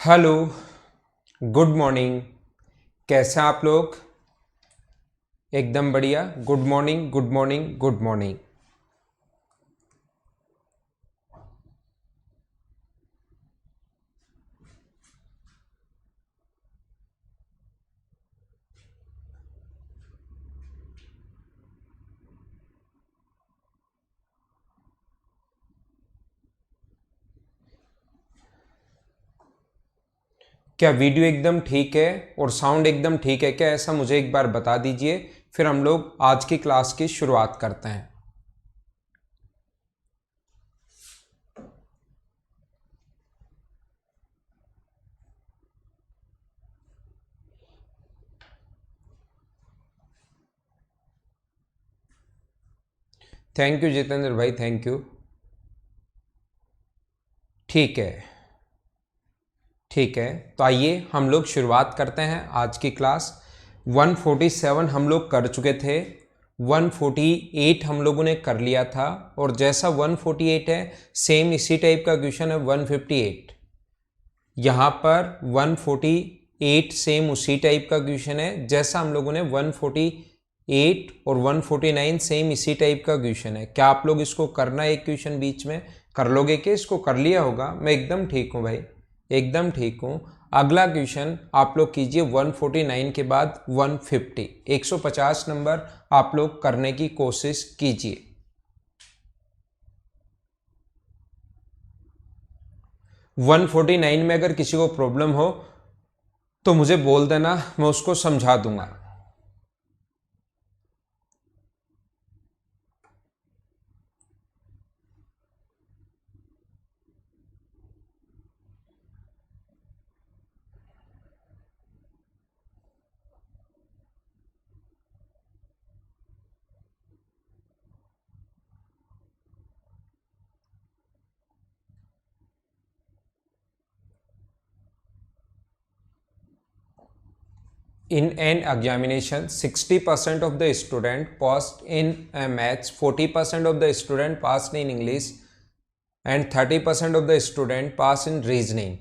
Hello, good morning. कैसे हैं आप लोग? एकदम बढ़िया। Good morning, good morning, good morning. क्या वीडियो एकदम ठीक है और साउंड एकदम ठीक है क्या? ऐसा मुझे एक बार बता दीजिए, फिर हम लोग आज की क्लास की शुरुआत करते हैं। थैंक यू जितेंद्र भाई, थैंक यू। ठीक है, ठीक है। तो आइए हम लोग शुरुआत करते हैं आज की क्लास। 147 हम लोग कर चुके थे, 148 हम लोगों ने कर लिया था, और जैसा 148 है सेम इसी टाइप का क्वेश्चन है 158। यहाँ पर 148 सेम उसी टाइप का क्वेश्चन है जैसा हम लोगों ने 148 और 149 सेम इसी टाइप का क्वेश्चन है। क्या आप लोग इसको करना एक क्वेश्चन बीच में कर लोगे? क्या इसको कर लिया होगा? मैं एकदम ठीक हूँ भाई, एकदम ठीक हूँ। अगला क्वेश्चन आप लोग कीजिए 149 के बाद 150, 150 नंबर आप लोग करने की कोशिश कीजिए। 149 में अगर किसी को प्रॉब्लम हो तो मुझे बोल देना, मैं उसको समझा दूंगा। In an examination, 60% of the student passed in maths, 40% of the student passed in English, and 30% of the student passed in reasoning.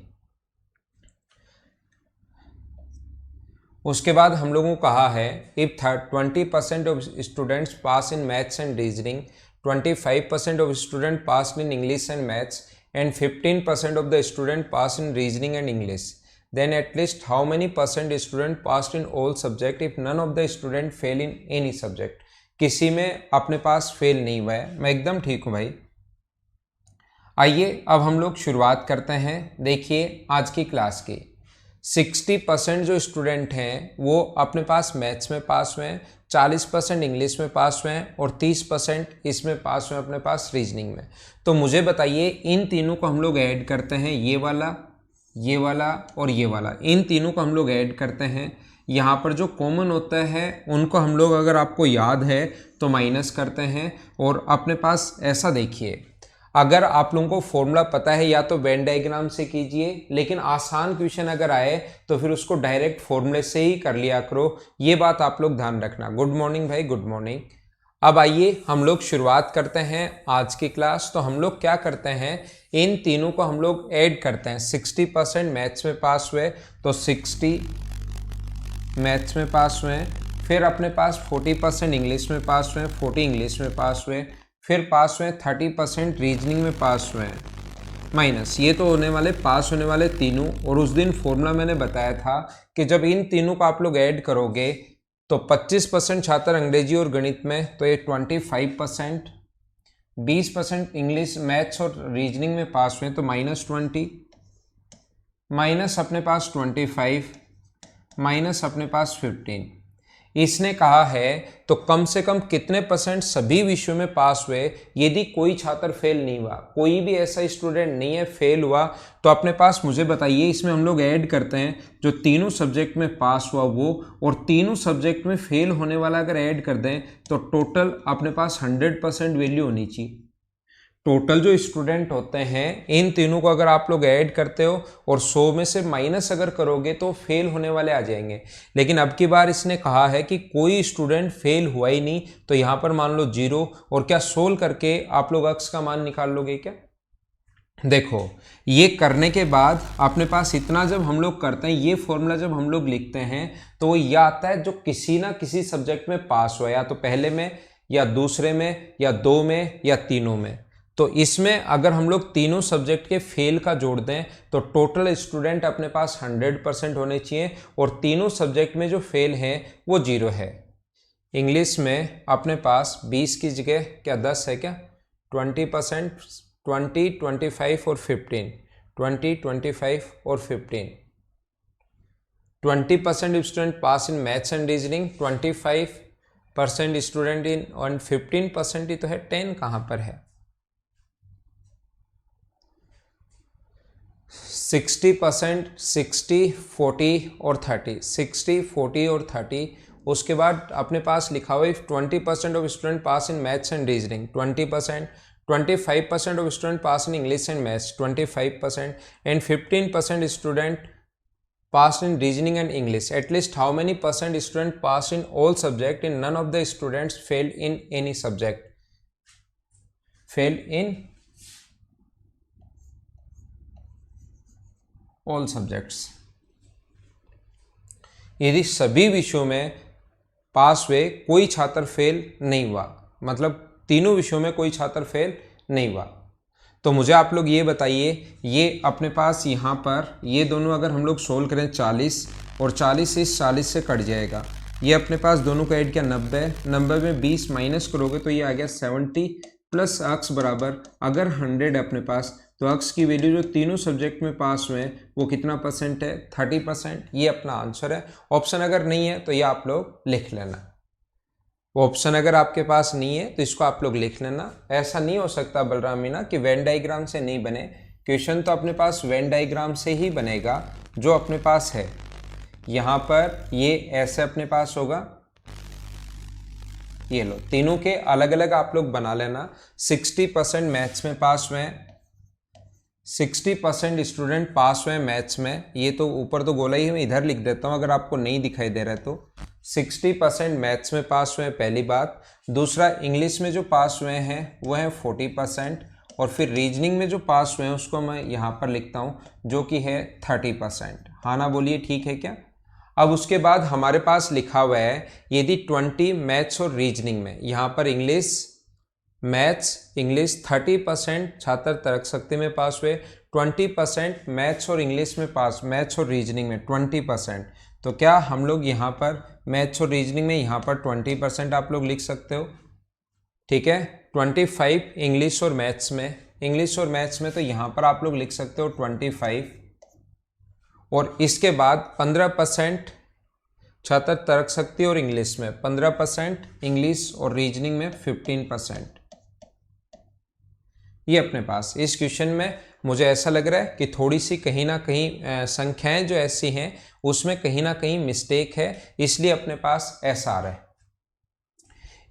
उसके बाद हम लोगों को कहा है if 20% of students pass in maths and reasoning, 25% of student passed in English and maths, and 15% of the student passed in reasoning and English, then at least how many percent student passed in all subject if none of the student fail in any subject? किसी में अपने pass fail नहीं हुआ है। मैं एकदम ठीक हूँ भाई। आइए अब हम लोग शुरुआत करते हैं। देखिए आज की क्लास की 60% जो स्टूडेंट हैं वो अपने पास मैथ्स में पास हुए हैं, 40% इंग्लिश में पास हुए हैं, और 30% इसमें पास हुए हैं अपने पास रीजनिंग में। तो मुझे बताइए इन तीनों को हम लोग ऐड करते हैं, ये वाला, ये वाला और ये वाला, इन तीनों को हम लोग ऐड करते हैं। यहाँ पर जो कॉमन होता है उनको हम लोग, अगर आपको याद है तो माइनस करते हैं। और अपने पास ऐसा देखिए, अगर आप लोगों को फॉर्मूला पता है या तो वेन डायग्राम से कीजिए, लेकिन आसान क्वेश्चन अगर आए तो फिर उसको डायरेक्ट फॉर्मूले से ही कर लिया करो। ये बात आप लोग ध्यान रखना। गुड मॉर्निंग भाई, गुड मॉर्निंग। अब आइए हम लोग शुरुआत करते हैं आज की क्लास। तो हम लोग क्या करते हैं, इन तीनों को हम लोग ऐड करते हैं। 60% मैथ्स में पास हुए तो 60 मैथ्स में पास हुए, फिर अपने पास 40% इंग्लिश में पास हुए, 40 इंग्लिश में पास हुए, फिर पास हुए 30% रीजनिंग में पास हुए हैं, माइनस ये तो होने वाले पास होने वाले तीनों। और उस दिन फॉर्मूला मैंने बताया था कि जब इन तीनों को आप लोग ऐड करोगे तो 25% छात्र अंग्रेजी और गणित में, तो ये 25%, 20% इंग्लिश मैथ्स और रीजनिंग में पास हुए तो -20, माइनस अपने पास 25, माइनस अपने पास 15। इसने कहा है तो कम से कम कितने परसेंट सभी विषयों में पास हुए। यदि कोई छात्र फेल नहीं हुआ, कोई भी ऐसा स्टूडेंट नहीं है फेल हुआ, तो अपने पास मुझे बताइए, इसमें हम लोग ऐड करते हैं जो तीनों सब्जेक्ट में पास हुआ वो, और तीनों सब्जेक्ट में फेल होने वाला अगर ऐड कर दें तो टोटल अपने पास 100% वैल्यू होनी चाहिए। टोटल जो स्टूडेंट होते हैं इन तीनों को अगर आप लोग ऐड करते हो और 100 में से माइनस अगर करोगे तो फेल होने वाले आ जाएंगे। लेकिन अब की बार इसने कहा है कि कोई स्टूडेंट फेल हुआ ही नहीं, तो यहाँ पर मान लो 0। और क्या सोल्व करके आप लोग x का मान निकाल लोगे क्या? देखो ये करने के बाद अपने पास इतना जब हम लोग करते हैं, ये फॉर्मूला जब हम लोग लिखते हैं तो वो यह आता है जो किसी ना किसी सब्जेक्ट में पास हुआ, या तो पहले में या दूसरे में या दो में या तीनों में। तो इसमें अगर हम लोग तीनों सब्जेक्ट के फेल का जोड़ दें तो टोटल स्टूडेंट अपने पास 100% होने चाहिए, और तीनों सब्जेक्ट में जो फेल हैं वो 0 है। इंग्लिश में अपने पास 20 की जगह क्या 10 है क्या, 20%, 20, 25 और 15, 20, 25 और 15। 20% student pass in maths and reasoning, 25% student in, और 15% ही तो है, 10 कहाँ पर है। 60%, 60, 40 और 30, 60, 40 और 30। उसके बाद अपने पास लिखा हुआ है 20% of student pass in maths and reasoning 20%, 25% of student pass in English and maths 25%, and 15% student pass in reasoning and English. At least how many percent student pass in all subject in none of the students fail in any subject, fail in all subjects. यदि सभी विषयों में पास हुए, कोई छात्र fail नहीं हुआ, मतलब तीनों विषयों में कोई छात्र फेल नहीं हुआ, तो मुझे आप लोग ये बताइए, ये अपने पास यहाँ पर ये दोनों अगर हम लोग सोल्व करें 40 और 40 इस 40 से कट जाएगा, ये अपने पास दोनों का ऐड किया 90, 90 में 20 माइनस करोगे तो ये आ गया 70 प्लस अक्स बराबर, अगर 100 अपने पास तो अक्स की वैल्यू जो तीनों सब्जेक्ट में पास हुए हैं वो कितना परसेंट है, 30%। ये अपना आंसर है। ऑप्शन अगर नहीं है तो ये आप लोग लिख लेना। ऑप्शन अगर आपके पास नहीं है तो इसको आप लोग लिख लेना। ऐसा नहीं हो सकता बलराम मीना कि वेन डायग्राम से नहीं बने, क्वेश्चन तो अपने पास वेन डायग्राम से ही बनेगा जो अपने पास है। यहाँ पर ये ऐसे अपने पास होगा, ये लो तीनों के अलग अलग आप लोग बना लेना। 60% मैथ्स में पास हुए हैं, 60% स्टूडेंट पास हुए मैथ्स में, ये तो ऊपर तो गोला ही मैं इधर लिख देता हूँ अगर आपको नहीं दिखाई दे रहा है तो। 60% मैथ्स में पास हुए पहली बात। दूसरा इंग्लिश में जो पास हुए हैं वो है 40%, और फिर रीजनिंग में जो पास हुए हैं उसको मैं यहाँ पर लिखता हूँ जो कि है 30%। हाँ ना बोलिए, ठीक है क्या। अब उसके बाद हमारे पास लिखा हुआ है यदि 20 मैथ्स और रीजनिंग में, यहाँ पर इंग्लिश मैथ्स इंग्लिश 30% छात्र तर्क शक्ति में पास हुए, 20% मैथ्स और इंग्लिश में पास, मैथ्स और रीजनिंग में 20%, तो क्या हम लोग यहाँ पर मैथ्स और रीजनिंग में यहाँ पर 20% आप लोग लिख सकते हो, ठीक है। 25 इंग्लिश और मैथ्स में, इंग्लिश और मैथ्स में तो यहाँ पर आप लोग लिख सकते हो 25, और इसके बाद 15% छात्र तर्क शक्ति और इंग्लिश में, 15% इंग्लिश और रीजनिंग में 15%। ये अपने पास इस क्वेश्चन में मुझे ऐसा लग रहा है कि थोड़ी सी कहीं ना कहीं संख्याएं जो ऐसी हैं उसमें कहीं ना कहीं मिस्टेक है, इसलिए अपने पास ऐसा आ रहा है।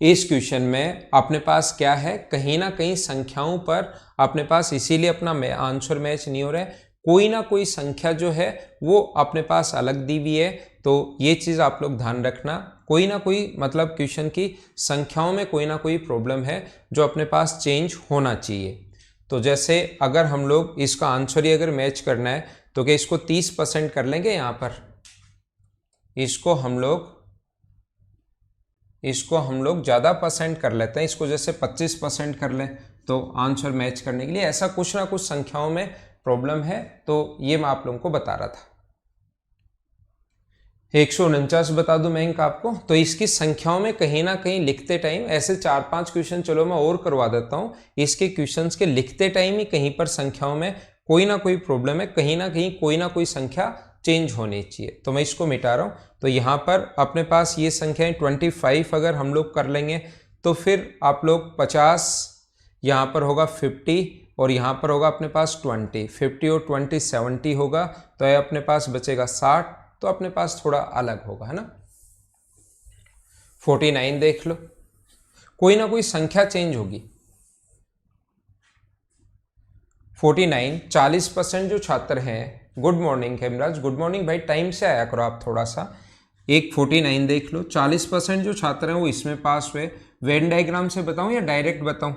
इस क्वेश्चन में अपने पास क्या है, कहीं ना कहीं संख्याओं पर अपने पास, इसीलिए अपना आंसर मैच नहीं हो रहा है, कोई ना कोई संख्या जो है वो अपने पास अलग दी हुई है। तो ये चीज़ आप लोग ध्यान रखना, कोई ना कोई मतलब क्वेश्चन की संख्याओं में कोई ना कोई प्रॉब्लम है जो अपने पास चेंज होना चाहिए। तो जैसे अगर हम लोग इसका आंसर ही अगर मैच करना है तो क्या इसको 30% कर लेंगे, यहाँ पर इसको हम लोग ज़्यादा परसेंट कर लेते हैं, इसको जैसे 25% कर लें तो आंसर मैच करने के लिए, ऐसा कुछ ना कुछ संख्याओं में प्रॉब्लम है। तो ये मैं आप लोगों को बता रहा था। 149 बता दूं मैं इनका आपको, तो इसकी संख्याओं में कहीं ना कहीं लिखते टाइम ऐसे 4-5 क्वेश्चन चलो मैं और करवा देता हूं, इसके क्वेश्चंस के लिखते टाइम ही कहीं पर संख्याओं में कोई ना कोई प्रॉब्लम है, कहीं ना कहीं कोई ना कोई संख्या चेंज होनी चाहिए। तो मैं इसको मिटा रहा हूं। तो यहाँ पर अपने पास ये संख्याएं 25 अगर हम लोग कर लेंगे तो फिर आप लोग 50, यहाँ पर होगा 50 और यहाँ पर होगा अपने पास 20, 50 और 20 70 होगा, तो ये अपने पास बचेगा 60, तो अपने पास थोड़ा अलग होगा, है ना। 49 देख लो, कोई ना कोई संख्या चेंज होगी। 49 40% जो छात्र हैं, good morning Hemraj, good morning भाई, टाइम से आया करो आप थोड़ा सा। एक 49 देख लो, 40% जो छात्र हैं वो इसमें पास हुए। वेन डायग्राम से बताऊं या डायरेक्ट बताऊं,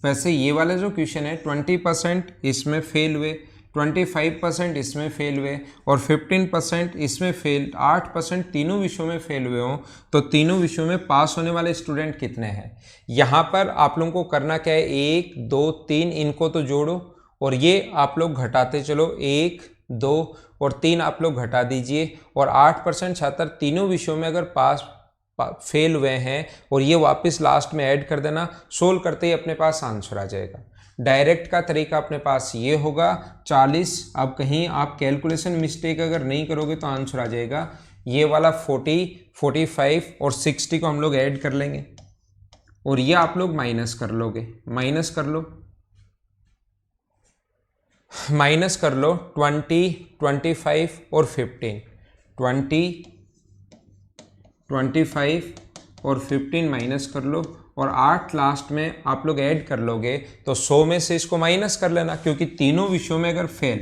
वैसे ये वाला जो क्वेश्चन है 20% इसमें फेल हुए, 25% इसमें फेल हुए और 15% इसमें फेल, 8% तीनों विषयों में फेल हुए हों, तो तीनों विषयों में पास होने वाले स्टूडेंट कितने हैं। यहाँ पर आप लोगों को करना क्या है, 1 2 3 इनको तो जोड़ो और ये आप लोग घटाते चलो, 1 2 और 3 आप लोग घटा दीजिए और 8% छात्र तीनों विषयों में अगर फेल हुए हैं और ये वापस लास्ट में ऐड कर देना, सोल्व करते ही अपने पास आंसर आ जाएगा। डायरेक्ट का तरीका अपने पास ये होगा 40, अब कहीं आप कैलकुलेशन मिस्टेक अगर नहीं करोगे तो आंसर आ जाएगा ये वाला 40, 45 और 60 को हम लोग ऐड कर लेंगे और ये आप लोग माइनस कर लोगे, माइनस कर लो, माइनस कर लो 20, 25 और 15, 20, 25 और 15 माइनस कर लो और 8 लास्ट में आप लोग ऐड कर लोगे तो 100 में से इसको माइनस कर लेना, क्योंकि तीनों विषयों में अगर फेल,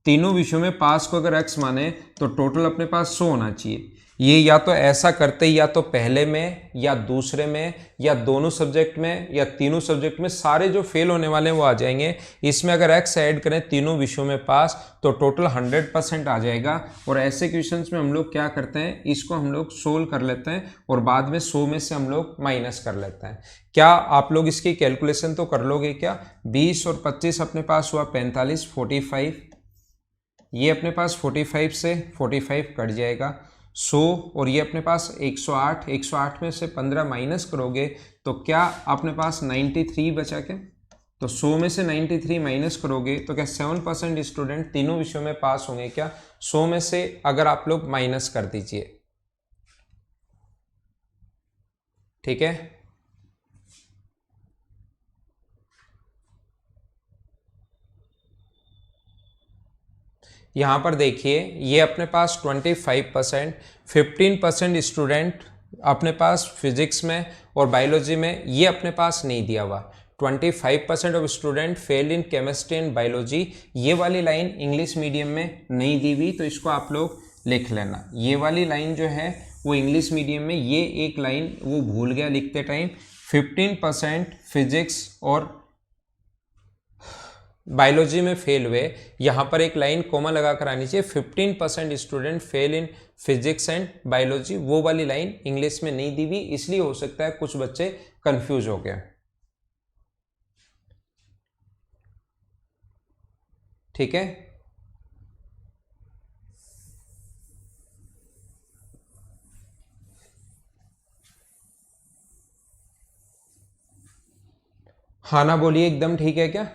तीनों विषयों में पास को अगर x माने तो टोटल अपने पास 100 होना चाहिए। ये या तो ऐसा करते या तो पहले में या दूसरे में या दोनों सब्जेक्ट में या तीनों सब्जेक्ट में सारे जो फेल होने वाले हैं वो आ जाएंगे। इसमें अगर x ऐड करें तीनों विषयों में पास तो टोटल 100% आ जाएगा। और ऐसे क्वेश्चंस में हम लोग क्या करते हैं, इसको हम लोग सोल्व कर लेते हैं और बाद में 100 में से हम लोग माइनस कर लेते हैं। क्या आप लोग इसकी कैलकुलेशन तो कर लोगे क्या, 20 और 25 अपने पास हुआ 45, 45, ये अपने पास 45 से 45 कट जाएगा, 100 और ये अपने पास 108, 108 में से 15 माइनस करोगे तो क्या अपने पास 93 बचा क्या, तो 100 में से 93 माइनस करोगे तो क्या 7% स्टूडेंट तीनों विषयों में पास होंगे क्या, 100 में से अगर आप लोग माइनस कर दीजिए, ठीक है। यहाँ पर देखिए ये अपने पास 25%, 15% स्टूडेंट अपने पास फिजिक्स में और बायोलॉजी में, ये अपने पास नहीं दिया हुआ। 25% of student fail in chemistry and biology, ये वाली लाइन इंग्लिश मीडियम में नहीं दी हुई, तो इसको आप लोग लिख लेना। ये वाली लाइन जो है वो इंग्लिश मीडियम में, ये एक लाइन वो भूल गया लिखते टाइम, 15% फिजिक्स और बायोलॉजी में फेल हुए, यहाँ पर एक लाइन कोमा लगा कर आनी चाहिए, 15% student fail in physics and biology, वो वाली लाइन इंग्लिश में नहीं दी हुई, इसलिए हो सकता है कुछ बच्चे कंफ्यूज हो गए, ठीक है। हाँ ना बोलिए, एकदम ठीक है क्या।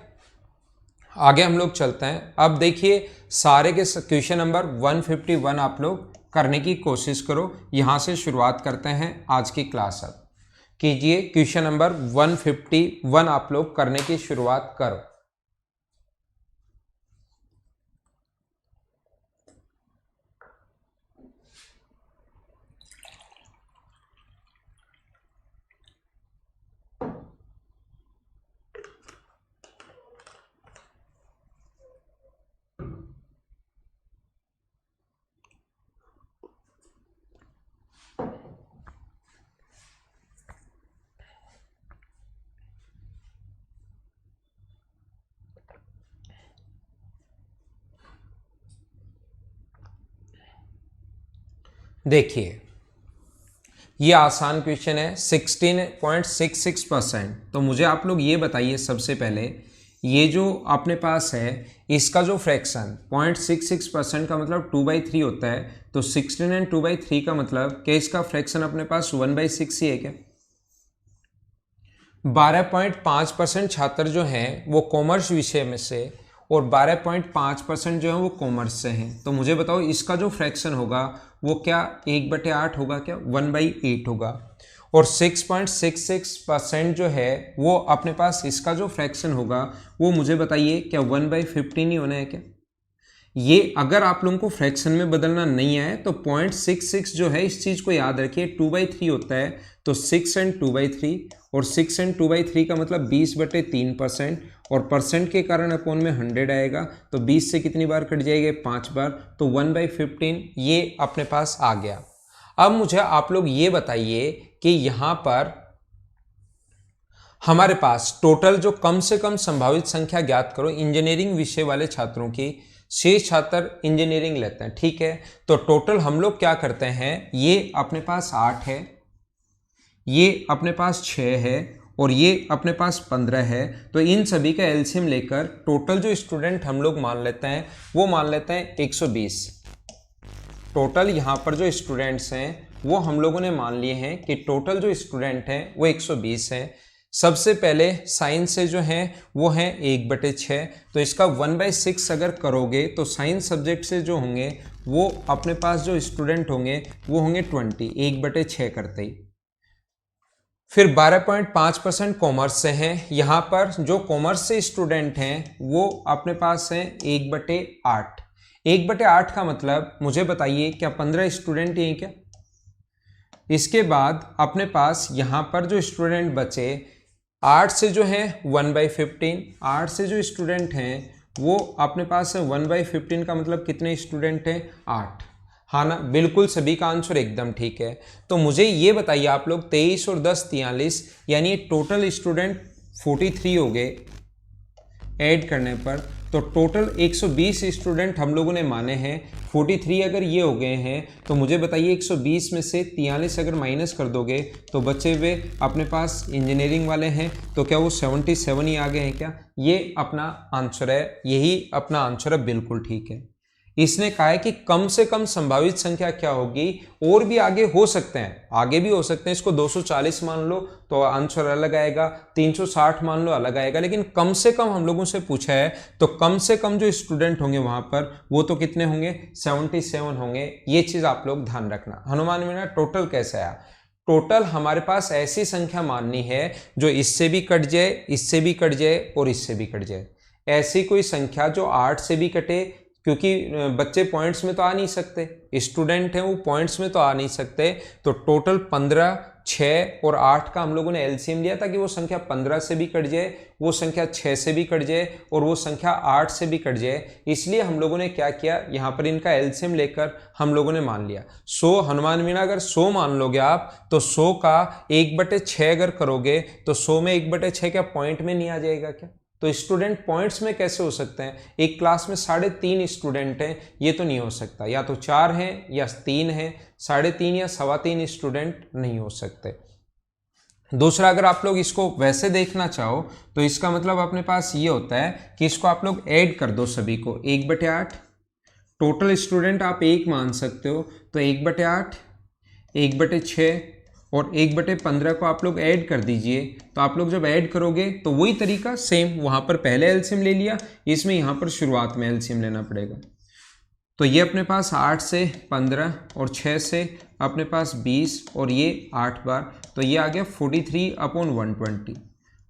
आगे हम लोग चलते हैं। अब देखिए सारे के क्वेश्चन नंबर 151 आप लोग करने की कोशिश करो। यहाँ से शुरुआत करते हैं आज की क्लास। अब कीजिए क्वेश्चन नंबर 151 आप लोग करने की शुरुआत करो। देखिए ये आसान क्वेश्चन है, 16.66%। तो मुझे आप लोग ये बताइए सबसे पहले, ये जो अपने पास है इसका जो फ्रैक्शन 0.66% का मतलब 2/3 होता है, तो 16 एंड 2/3 का मतलब क्या इसका फ्रैक्शन अपने पास 1/6 ही है क्या। 12.5% छात्र जो हैं वो कॉमर्स विषय में से और 12.5% जो है वो कॉमर्स से हैं। तो मुझे बताओ इसका जो फ्रैक्शन होगा वो क्या 1/8 होगा क्या, 1/8 होगा। और 6.66% जो है वो अपने पास इसका जो फ्रैक्शन होगा वो मुझे बताइए क्या 1/15 ही होना है क्या। ये अगर आप लोगों को फ्रैक्शन में बदलना नहीं आए तो 0.66 जो है इस चीज़ को याद रखिए 2/3 होता है, तो 6 एंड 2/3 और 6 एंड 2/3 का मतलब 20/3% और परसेंट के कारण अपॉन में 100 आएगा, तो 20 से कितनी बार कट जाएगा 5 बार, तो 1/15 ये अपने पास आ गया। अब मुझे आप लोग ये बताइए कि यहाँ पर हमारे पास टोटल जो कम से कम संभावित संख्या ज्ञात करो इंजीनियरिंग विषय वाले छात्रों की, शेष छात्र इंजीनियरिंग लेते हैं, ठीक है। तो टोटल हम लोग क्या करते हैं, ये अपने पास 8 है, ये अपने पास 6 है और ये अपने पास 15 है। तो इन सभी का एलसीएम लेकर टोटल जो स्टूडेंट हम लोग मान लेते हैं वो मान लेते हैं 120। टोटल यहाँ पर जो स्टूडेंट्स हैं वो हम लोगों ने मान लिए हैं कि टोटल जो स्टूडेंट हैं वो 120 हैं। सबसे पहले साइंस से जो हैं वो हैं 1/6, तो इसका 1/6 अगर करोगे तो साइंस सब्जेक्ट से जो होंगे वो अपने पास जो स्टूडेंट होंगे वो होंगे 20, 1/6 करते ही। फिर 12.5% कॉमर्स से हैं। यहाँ पर जो कॉमर्स से स्टूडेंट हैं वो अपने पास हैं 1/8। 1/8 का मतलब मुझे बताइए क्या 15 स्टूडेंट हैं क्या? इसके बाद अपने पास यहाँ पर जो स्टूडेंट बचे 8 से जो है 1/15, 8 से जो स्टूडेंट हैं वो अपने पास है 1/15 का मतलब कितने स्टूडेंट हैं? 8। हाँ ना, बिल्कुल सभी का आंसर एकदम ठीक है। तो मुझे ये बताइए आप लोग 23 और 10 43, यानी टोटल स्टूडेंट 43 हो गए ऐड करने पर। तो टोटल 120 स्टूडेंट हम लोगों ने माने हैं, 43 अगर ये हो गए हैं तो मुझे बताइए 120 में से 43 अगर माइनस कर दोगे तो बचे हुए अपने पास इंजीनियरिंग वाले हैं, तो क्या वो 77 ही आ गए हैं क्या? ये अपना आंसर है, यही अपना आंसर है, बिल्कुल ठीक है। इसने कहा है कि कम से कम संभावित संख्या क्या होगी, और भी आगे हो सकते हैं, आगे भी हो सकते हैं। इसको 240 मान लो तो आंसर अलग आएगा, 360 मान लो अलग आएगा, लेकिन कम से कम हम लोगों से पूछा है तो कम से कम जो स्टूडेंट होंगे वहां पर वो तो कितने होंगे? 77 होंगे। ये चीज आप लोग ध्यान रखना। हनुमान मीना टोटल कैसे आया? टोटल हमारे पास ऐसी संख्या माननी है जो इससे भी कट जाए, इससे भी कट जाए और इससे भी कट जाए। ऐसी कोई संख्या जो 8 से भी कटे, क्योंकि बच्चे पॉइंट्स में तो आ नहीं सकते, स्टूडेंट हैं वो पॉइंट्स में तो आ नहीं सकते। तो टोटल 15, 6 और 8 का हम लोगों ने एलसीएम लिया था कि वो संख्या 15 से भी कट जाए, वो संख्या 6 से भी कट जाए और वो संख्या 8 से भी कट जाए। इसलिए हम लोगों ने क्या किया, यहाँ पर इनका एलसीएम लेकर हम लोगों ने मान लिया 100। हनुमान मीना अगर 100 मान लोगे आप तो 100 का 1/6 अगर करोगे तो 100 में 1/6 क्या पॉइंट में नहीं आ जाएगा क्या? तो स्टूडेंट पॉइंट्स में कैसे हो सकते हैं? एक क्लास में 3.5 स्टूडेंट हैं, ये तो नहीं हो सकता। या तो 4 हैं या 3 हैं, 3.5 या 3.25 स्टूडेंट नहीं हो सकते। दूसरा, अगर आप लोग इसको वैसे देखना चाहो तो इसका मतलब अपने पास ये होता है कि इसको आप लोग ऐड कर दो सभी को, 1/8। टोटल स्टूडेंट आप 1 मान सकते हो, तो 1/8, 1/6 और 1/15 को आप लोग ऐड कर दीजिए। तो आप लोग जब ऐड करोगे तो वही तरीका सेम, वहां पर पहले एलसीएम ले लिया, इसमें यहां पर शुरुआत में एलसीएम लेना पड़ेगा। तो ये अपने पास 8 से 15 और 6 से अपने पास 20 और ये 8 बार, तो ये आ गया 43/120।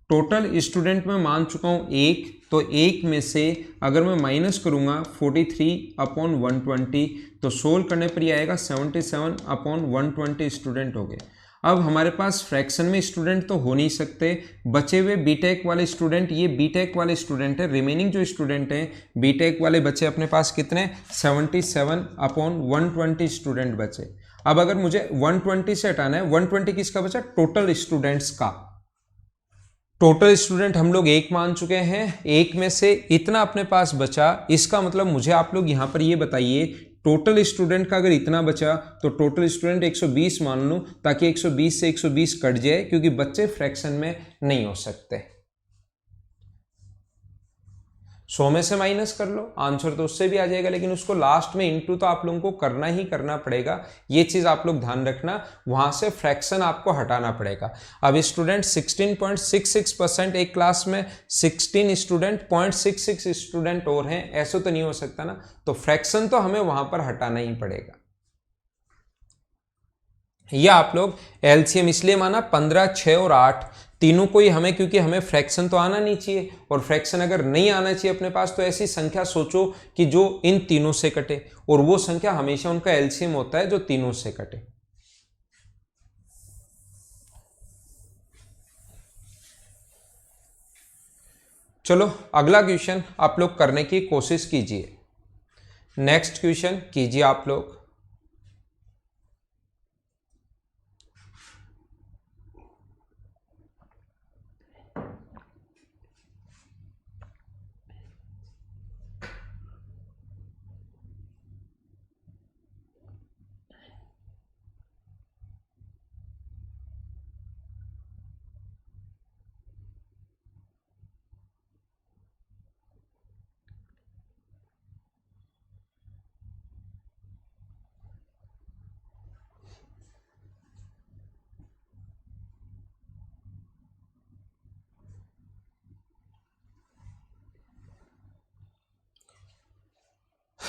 टोटल स्टूडेंट में मान चुका हूँ 1, तो 1 में से अगर मैं माइनस करूँगा 43/120 तो सोल्व करने पर ये आएगा 77/120 स्टूडेंट हो गए। अब हमारे पास फ्रैक्शन में स्टूडेंट तो हो नहीं सकते, बचे हुए बीटेक वाले स्टूडेंट, ये बीटेक वाले स्टूडेंट है, रिमेनिंग जो स्टूडेंट हैं बीटेक वाले बचे अपने पास कितने? 77/120 स्टूडेंट बचे। अब अगर मुझे 120 से हटाना है, 120 किसका बचा? टोटल स्टूडेंट्स का। टोटल स्टूडेंट हम लोग 1 मान चुके हैं, 1 में से इतना अपने पास बचा, इसका मतलब मुझे आप लोग यहां पर ये बताइए टोटल स्टूडेंट का अगर इतना बचा तो टोटल स्टूडेंट 120 मान लूं, ताकि 120 से 120 कट जाए, क्योंकि बच्चे फ्रैक्शन में नहीं हो सकते। 100 में से माइनस कर लो, आंसर तो उससे भी आ जाएगा, लेकिन उसको लास्ट में इंटू तो आप लोगों को करना ही करना पड़ेगा। ये चीज आप लोग ध्यान रखना, वहां से फ्रैक्शन आपको हटाना पड़ेगा। अब स्टूडेंट 16.66%, एक क्लास में 16 स्टूडेंट 0.66 स्टूडेंट और हैं, ऐसे तो नहीं हो सकता ना, तो फ्रैक्शन तो हमें वहां पर हटाना ही पड़ेगा। यह आप लोग एलसीएम इसलिए माना 15, 6 और 8 तीनों को ही हमें, क्योंकि हमें फ्रैक्शन तो आना नहीं चाहिए, और फ्रैक्शन अगर नहीं आना चाहिए अपने पास तो ऐसी संख्या सोचो कि जो इन तीनों से कटे, और वो संख्या हमेशा उनका एलसीएम होता है जो तीनों से कटे। चलो अगला क्वेश्चन आप लोग करने की कोशिश कीजिए। नेक्स्ट क्वेश्चन कीजिए आप लोग।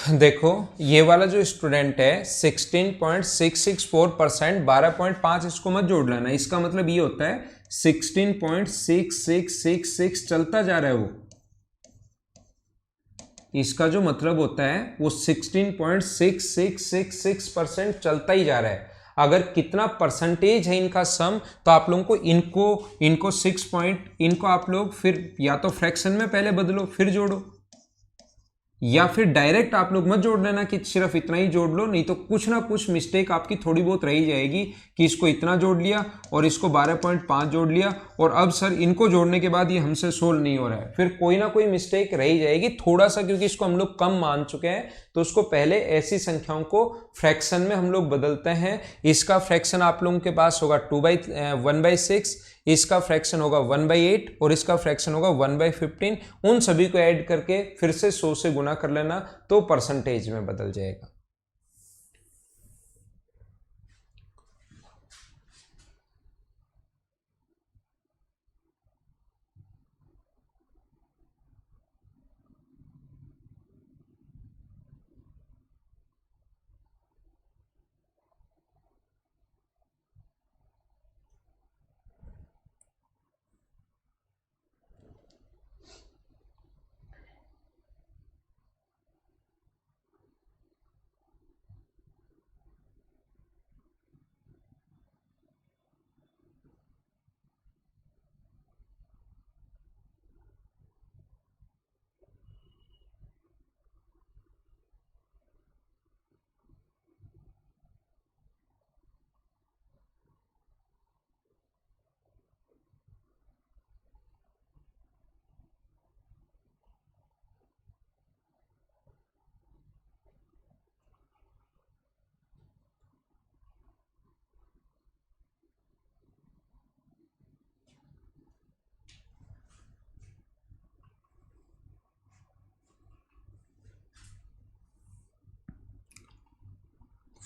देखो ये वाला जो स्टूडेंट है 16.664%, 12.5 इसको मत जोड़ लेना, इसका मतलब ये होता है 16.6666 चलता जा रहा है वो, इसका जो मतलब होता है वो 16.6666% चलता ही जा रहा है। अगर कितना परसेंटेज है इनका सम, तो आप लोगों को इनको 6 पॉइंट, इनको आप लोग फिर या तो फ्रैक्शन में पहले बदलो फिर जोड़ो, या फिर डायरेक्ट आप लोग मत जोड़ लेना कि सिर्फ इतना ही जोड़ लो, नहीं तो कुछ ना कुछ मिस्टेक आपकी थोड़ी बहुत रही जाएगी कि इसको इतना जोड़ लिया और इसको 12.5 जोड़ लिया और अब सर इनको जोड़ने के बाद ये हमसे सोल्व नहीं हो रहा है, फिर कोई ना कोई मिस्टेक रही जाएगी थोड़ा सा, क्योंकि इसको हम लोग कम मान चुके हैं। तो उसको पहले ऐसी संख्याओं को फ्रैक्शन में हम लोग बदलते हैं। इसका फ्रैक्शन आप लोगों के पास होगा 1/6, इसका फ्रैक्शन होगा 1/8 और इसका फ्रैक्शन होगा 1/15। उन सभी को ऐड करके फिर से 100 से गुना कर लेना तो परसेंटेज में बदल जाएगा।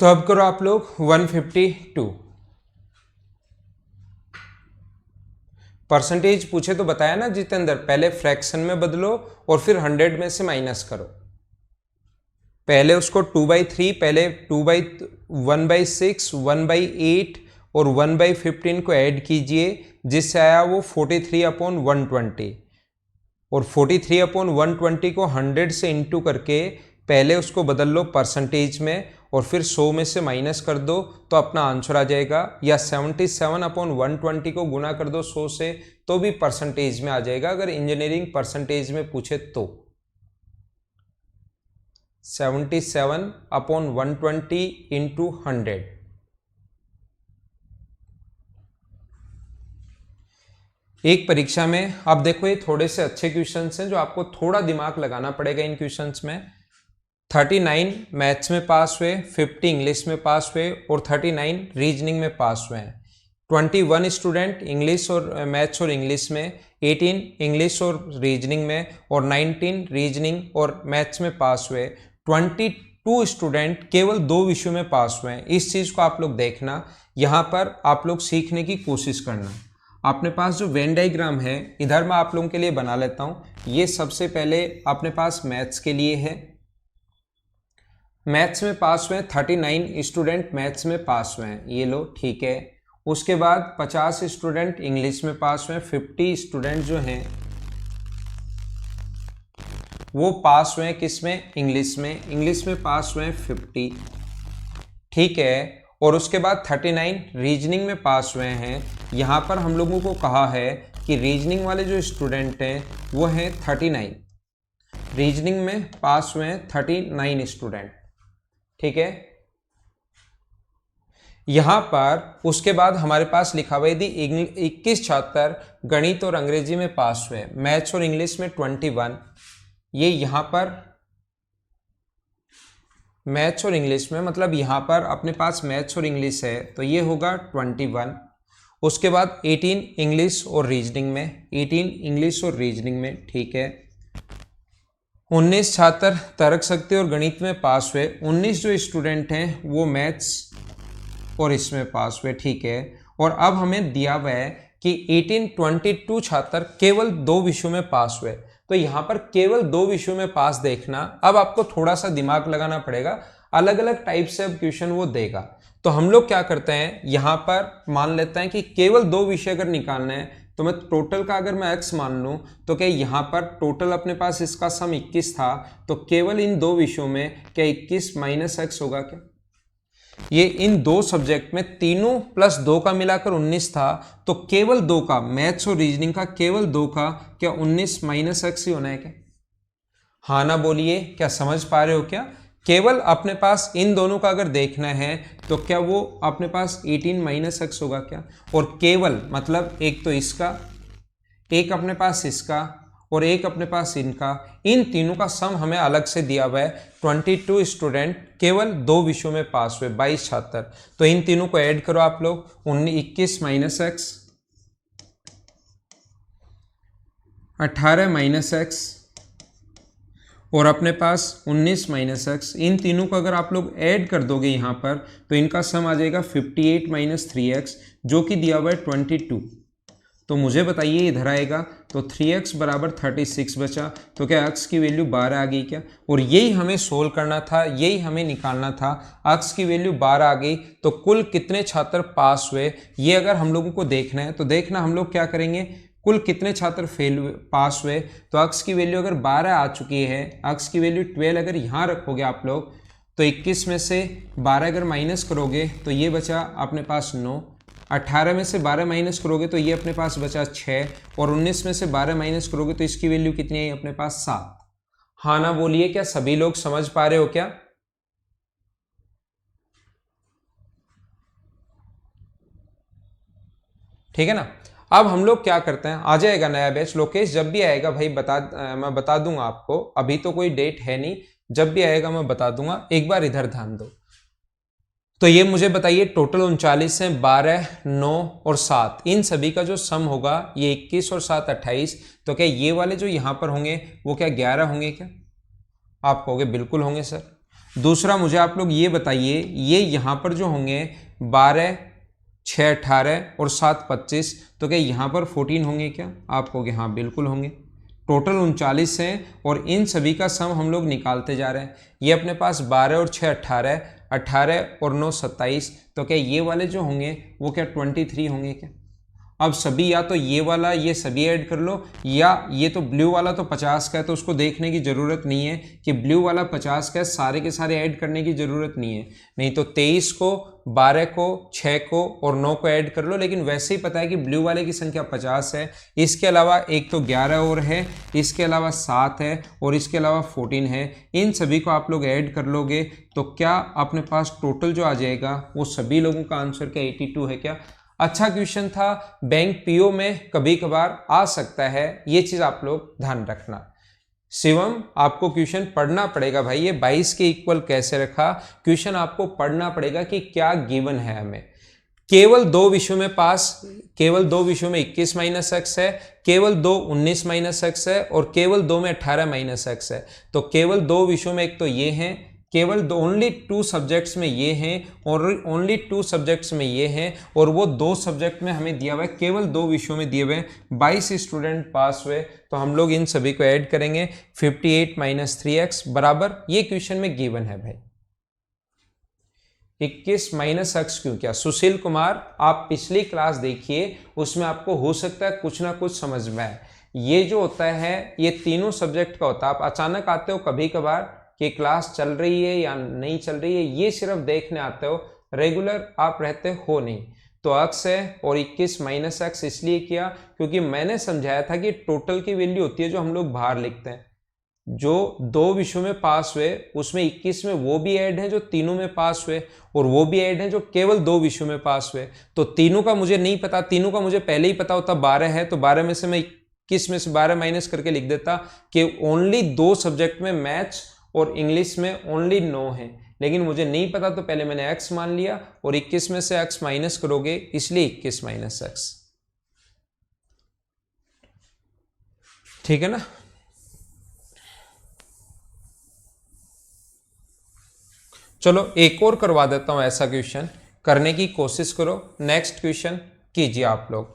तो अब करो आप लोग 152 परसेंटेज पूछे तो बताया ना जितेंद्र, पहले फ्रैक्शन में बदलो और फिर 100 में से माइनस करो। पहले उसको 2/3, पहले 1/6, 1/8 और 1/15 को ऐड कीजिए, जिससे आया वो 43/120 और 43/120 को 100 से इंटू करके पहले उसको बदल लो परसेंटेज में और फिर 100 में से माइनस कर दो तो अपना आंसर आ जाएगा, या 77/120 को गुना कर दो 100 से तो भी परसेंटेज में आ जाएगा, अगर इंजीनियरिंग परसेंटेज में पूछे तो। 77/120 इंटू 100। एक परीक्षा में आप देखो ये थोड़े से अच्छे क्वेश्चंस हैं जो आपको थोड़ा दिमाग लगाना पड़ेगा इन क्वेश्चंस में। 39 मैथ्स में पास हुए, 50 इंग्लिश में पास हुए और 39 रीजनिंग में पास हुए हैं। 21 स्टूडेंट इंग्लिश और मैथ्स और इंग्लिश में, 18 इंग्लिश और रीजनिंग में और 19 रीजनिंग और मैथ्स में पास हुए। 22 स्टूडेंट केवल 2 विषयों में पास हुए हैं। इस चीज़ को आप लोग देखना, यहाँ पर आप लोग सीखने की कोशिश करना। अपने पास जो वेन डायग्राम है इधर मैं आप लोगों के लिए बना लेता हूँ। ये सबसे पहले अपने पास मैथ्स के लिए है, मैथ्स में पास हुए 39 स्टूडेंट मैथ्स में पास हुए हैं, ये लो ठीक है। उसके बाद 50 स्टूडेंट इंग्लिश में पास हुए, 50 स्टूडेंट जो हैं वो पास हुए किस में, इंग्लिश में, इंग्लिश में पास हुए 50, ठीक है। और उसके बाद 39 रीजनिंग में पास हुए हैं। यहाँ पर हम लोगों को कहा है कि रीजनिंग वाले जो स्टूडेंट हैं वो हैं 39, रीजनिंग में पास हुए हैं 39 स्टूडेंट, ठीक है। यहां पर उसके बाद हमारे पास लिखा हुआ यदि 21 छात्र गणित और अंग्रेजी में पास हुए, मैथ्स और इंग्लिश में 21, ये यहां पर मैथ्स और इंग्लिश में, मतलब यहां पर अपने पास मैथ्स और इंग्लिश है तो ये होगा 21। उसके बाद 18 इंग्लिश और रीजनिंग में, 18 इंग्लिश और रीजनिंग में, ठीक है। 19 छात्र तर्क शक्ति और गणित में पास हुए, 19 जो स्टूडेंट हैं वो मैथ्स और इसमें पास हुए, ठीक है। और अब हमें दिया हुआ है कि 1822 छात्र केवल 2 विषयों में पास हुए, तो यहाँ पर केवल 2 विषयों में पास देखना। अब आपको थोड़ा सा दिमाग लगाना पड़ेगा, अलग अलग टाइप से अब क्वेश्चन वो देगा। तो हम लोग क्या करते हैं, यहाँ पर मान लेते हैं कि केवल 2 विषय अगर निकालना है, तो मैं टोटल का अगर मैं x मान लूँ तो क्या यहाँ पर टोटल अपने पास इसका सम 21 था, तो केवल इन 2 विषयों में क्या 21 माइनस x होगा क्या? ये इन 2 सब्जेक्ट में तीनों प्लस 2 का मिलाकर 19 था, तो केवल 2 का, मैथ्स और रीजनिंग का केवल 2 का क्या 19 माइनस x ही होना है क्या? हाँ ना बोलिए, क्या समझ पा रहे हो क्या? केवल अपने पास इन दोनों का अगर देखना है तो क्या वो अपने पास 18 माइनस एक्स होगा क्या? और केवल मतलब एक तो इसका, एक अपने पास इसका और एक अपने पास इनका, इन तीनों का सम हमें अलग से दिया हुआ है। 22 स्टूडेंट केवल 2 विषयों में पास हुए, 22 छात्र। तो इन तीनों को ऐड करो आप लोग, 21 माइनस एक्स, 18 माइनस एक्स और अपने पास 19 माइनस एक्स। इन तीनों को अगर आप लोग ऐड कर दोगे यहाँ पर तो इनका सम आ जाएगा 58 माइनस 3x, जो कि दिया हुआ है 22। तो मुझे बताइए इधर आएगा तो 3x बराबर 36 बचा, तो क्या x की वैल्यू 12 आ गई क्या? और यही हमें सोल्व करना था, यही हमें निकालना था। x की वैल्यू 12 आ गई तो कुल कितने छात्र पास हुए ये अगर हम लोगों को देखना है, तो देखना हम लोग क्या करेंगे, कुल कितने छात्र फेल हुए, पास हुए। तो x की वैल्यू अगर 12 आ चुकी है, x की वैल्यू 12 अगर यहाँ रखोगे आप लोग, तो 21 में से 12 अगर माइनस करोगे तो ये बचा अपने पास 9, 18 में से 12 माइनस करोगे तो ये अपने पास बचा 6, और 19 में से 12 माइनस करोगे तो इसकी वैल्यू कितनी आई अपने पास 7। हाँ ना बोलिए, क्या सभी लोग समझ पा रहे हो क्या? ठीक है ना। अब हम लोग क्या करते हैं, आ जाएगा नया बैच, लोकेश जब भी आएगा भाई मैं बता दूंगा आपको, अभी तो कोई डेट है नहीं, जब भी आएगा मैं बता दूंगा। एक बार इधर ध्यान दो। तो ये मुझे बताइए टोटल 39 है, 12, 9 और 7, इन सभी का जो सम होगा ये 21 और 7 28। तो क्या ये वाले जो यहाँ पर होंगे वो क्या 11 होंगे क्या? आप कहोगे बिल्कुल होंगे सर। दूसरा मुझे आप लोग ये बताइए, ये यहाँ पर जो होंगे 12, 6 18 और 7 25, तो क्या यहाँ पर 14 होंगे क्या? आप कहोगे हाँ बिल्कुल होंगे। टोटल 39 हैं और इन सभी का सम हम लोग निकालते जा रहे हैं। ये अपने पास 12 और 6 18, 18 और 9 27, तो क्या ये वाले जो होंगे वो क्या 23 होंगे क्या? अब सभी या तो ये वाला ये सभी ऐड कर लो, या ये तो ब्लू वाला तो 50 का है तो उसको देखने की ज़रूरत नहीं है कि ब्लू वाला 50 का है, सारे के सारे ऐड करने की ज़रूरत नहीं है। नहीं तो 23 को, 12 को, 6 को और 9 को ऐड कर लो, लेकिन वैसे ही पता है कि ब्लू वाले की संख्या 50 है। इसके अलावा एक तो 11 और है, इसके अलावा 7 है और इसके अलावा 14 है। इन सभी को आप लोग ऐड कर लोगे तो क्या अपने पास टोटल जो आ जाएगा वो सभी लोगों का आंसर क्या 82 है क्या? अच्छा क्वेश्चन था, बैंक पीओ में कभी कभार आ सकता है, ये चीज आप लोग ध्यान रखना। शिवम आपको क्वेश्चन पढ़ना पड़ेगा भाई, ये 22 के इक्वल कैसे रखा, क्वेश्चन आपको पढ़ना पड़ेगा कि क्या गिवन है हमें। केवल 2 विषयों में पास, केवल 2 विषयों में 21 माइनस एक्स है, केवल 2 19 माइनस एक्स है और केवल 2 में 18 माइनस एक्स है। तो केवल 2 विषयों में एक तो ये हैं, केवल ओनली 2 सब्जेक्ट्स में ये हैं और ओनली 2 सब्जेक्ट्स में ये हैं, और वो 2 सब्जेक्ट में हमें दिया हुआ है, केवल 2 विषयों में दिए हुए हैं, 22 स्टूडेंट पास हुए। तो हम लोग इन सभी को ऐड करेंगे, 58 माइनस 3x बराबर, ये क्वेश्चन में गिवन है भाई 21 माइनस एक्स क्यों क्या? सुशील कुमार आप पिछली क्लास देखिए, उसमें आपको हो सकता है कुछ ना कुछ समझ में आए। ये जो होता है ये तीनों सब्जेक्ट का होता है। आप अचानक आते हो कभी कभार कि क्लास चल रही है या नहीं चल रही है, ये सिर्फ देखने आते हो, रेगुलर आप रहते हो नहीं। तो एक्स है और 21 माइनस एक्स इसलिए किया क्योंकि मैंने समझाया था कि टोटल की वैल्यू होती है जो हम लोग बाहर लिखते हैं। जो 2 विषयों में पास हुए उसमें 21 में वो भी ऐड हैं जो तीनों में पास हुए, और वो भी ऐड हैं जो केवल 2 विषयों में पास हुए। तो तीनों का मुझे नहीं पता, तीनों का मुझे पहले ही पता होता 12 है, तो 12 में से मैं 21 में से 12 माइनस करके लिख देता कि ओनली 2 सब्जेक्ट में मैथ्स और इंग्लिश में ओनली 9 है। लेकिन मुझे नहीं पता तो पहले मैंने x मान लिया, और 21 में से x माइनस करोगे इसलिए 21 माइनस एक्स। ठीक है ना। चलो एक और करवा देता हूं ऐसा क्वेश्चन, करने की कोशिश करो। नेक्स्ट क्वेश्चन कीजिए आप लोग।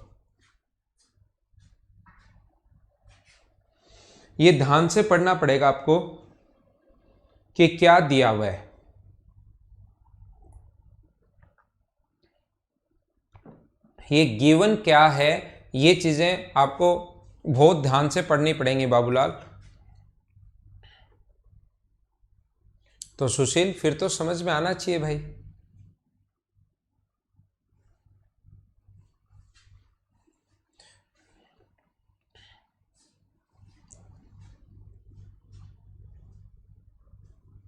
ये ध्यान से पढ़ना पड़ेगा आपको कि क्या दिया हुआ है। ये गिवन क्या है, ये चीजें आपको बहुत ध्यान से पढ़नी पड़ेंगी बाबूलाल। तो सुशील फिर तो समझ में आना चाहिए भाई।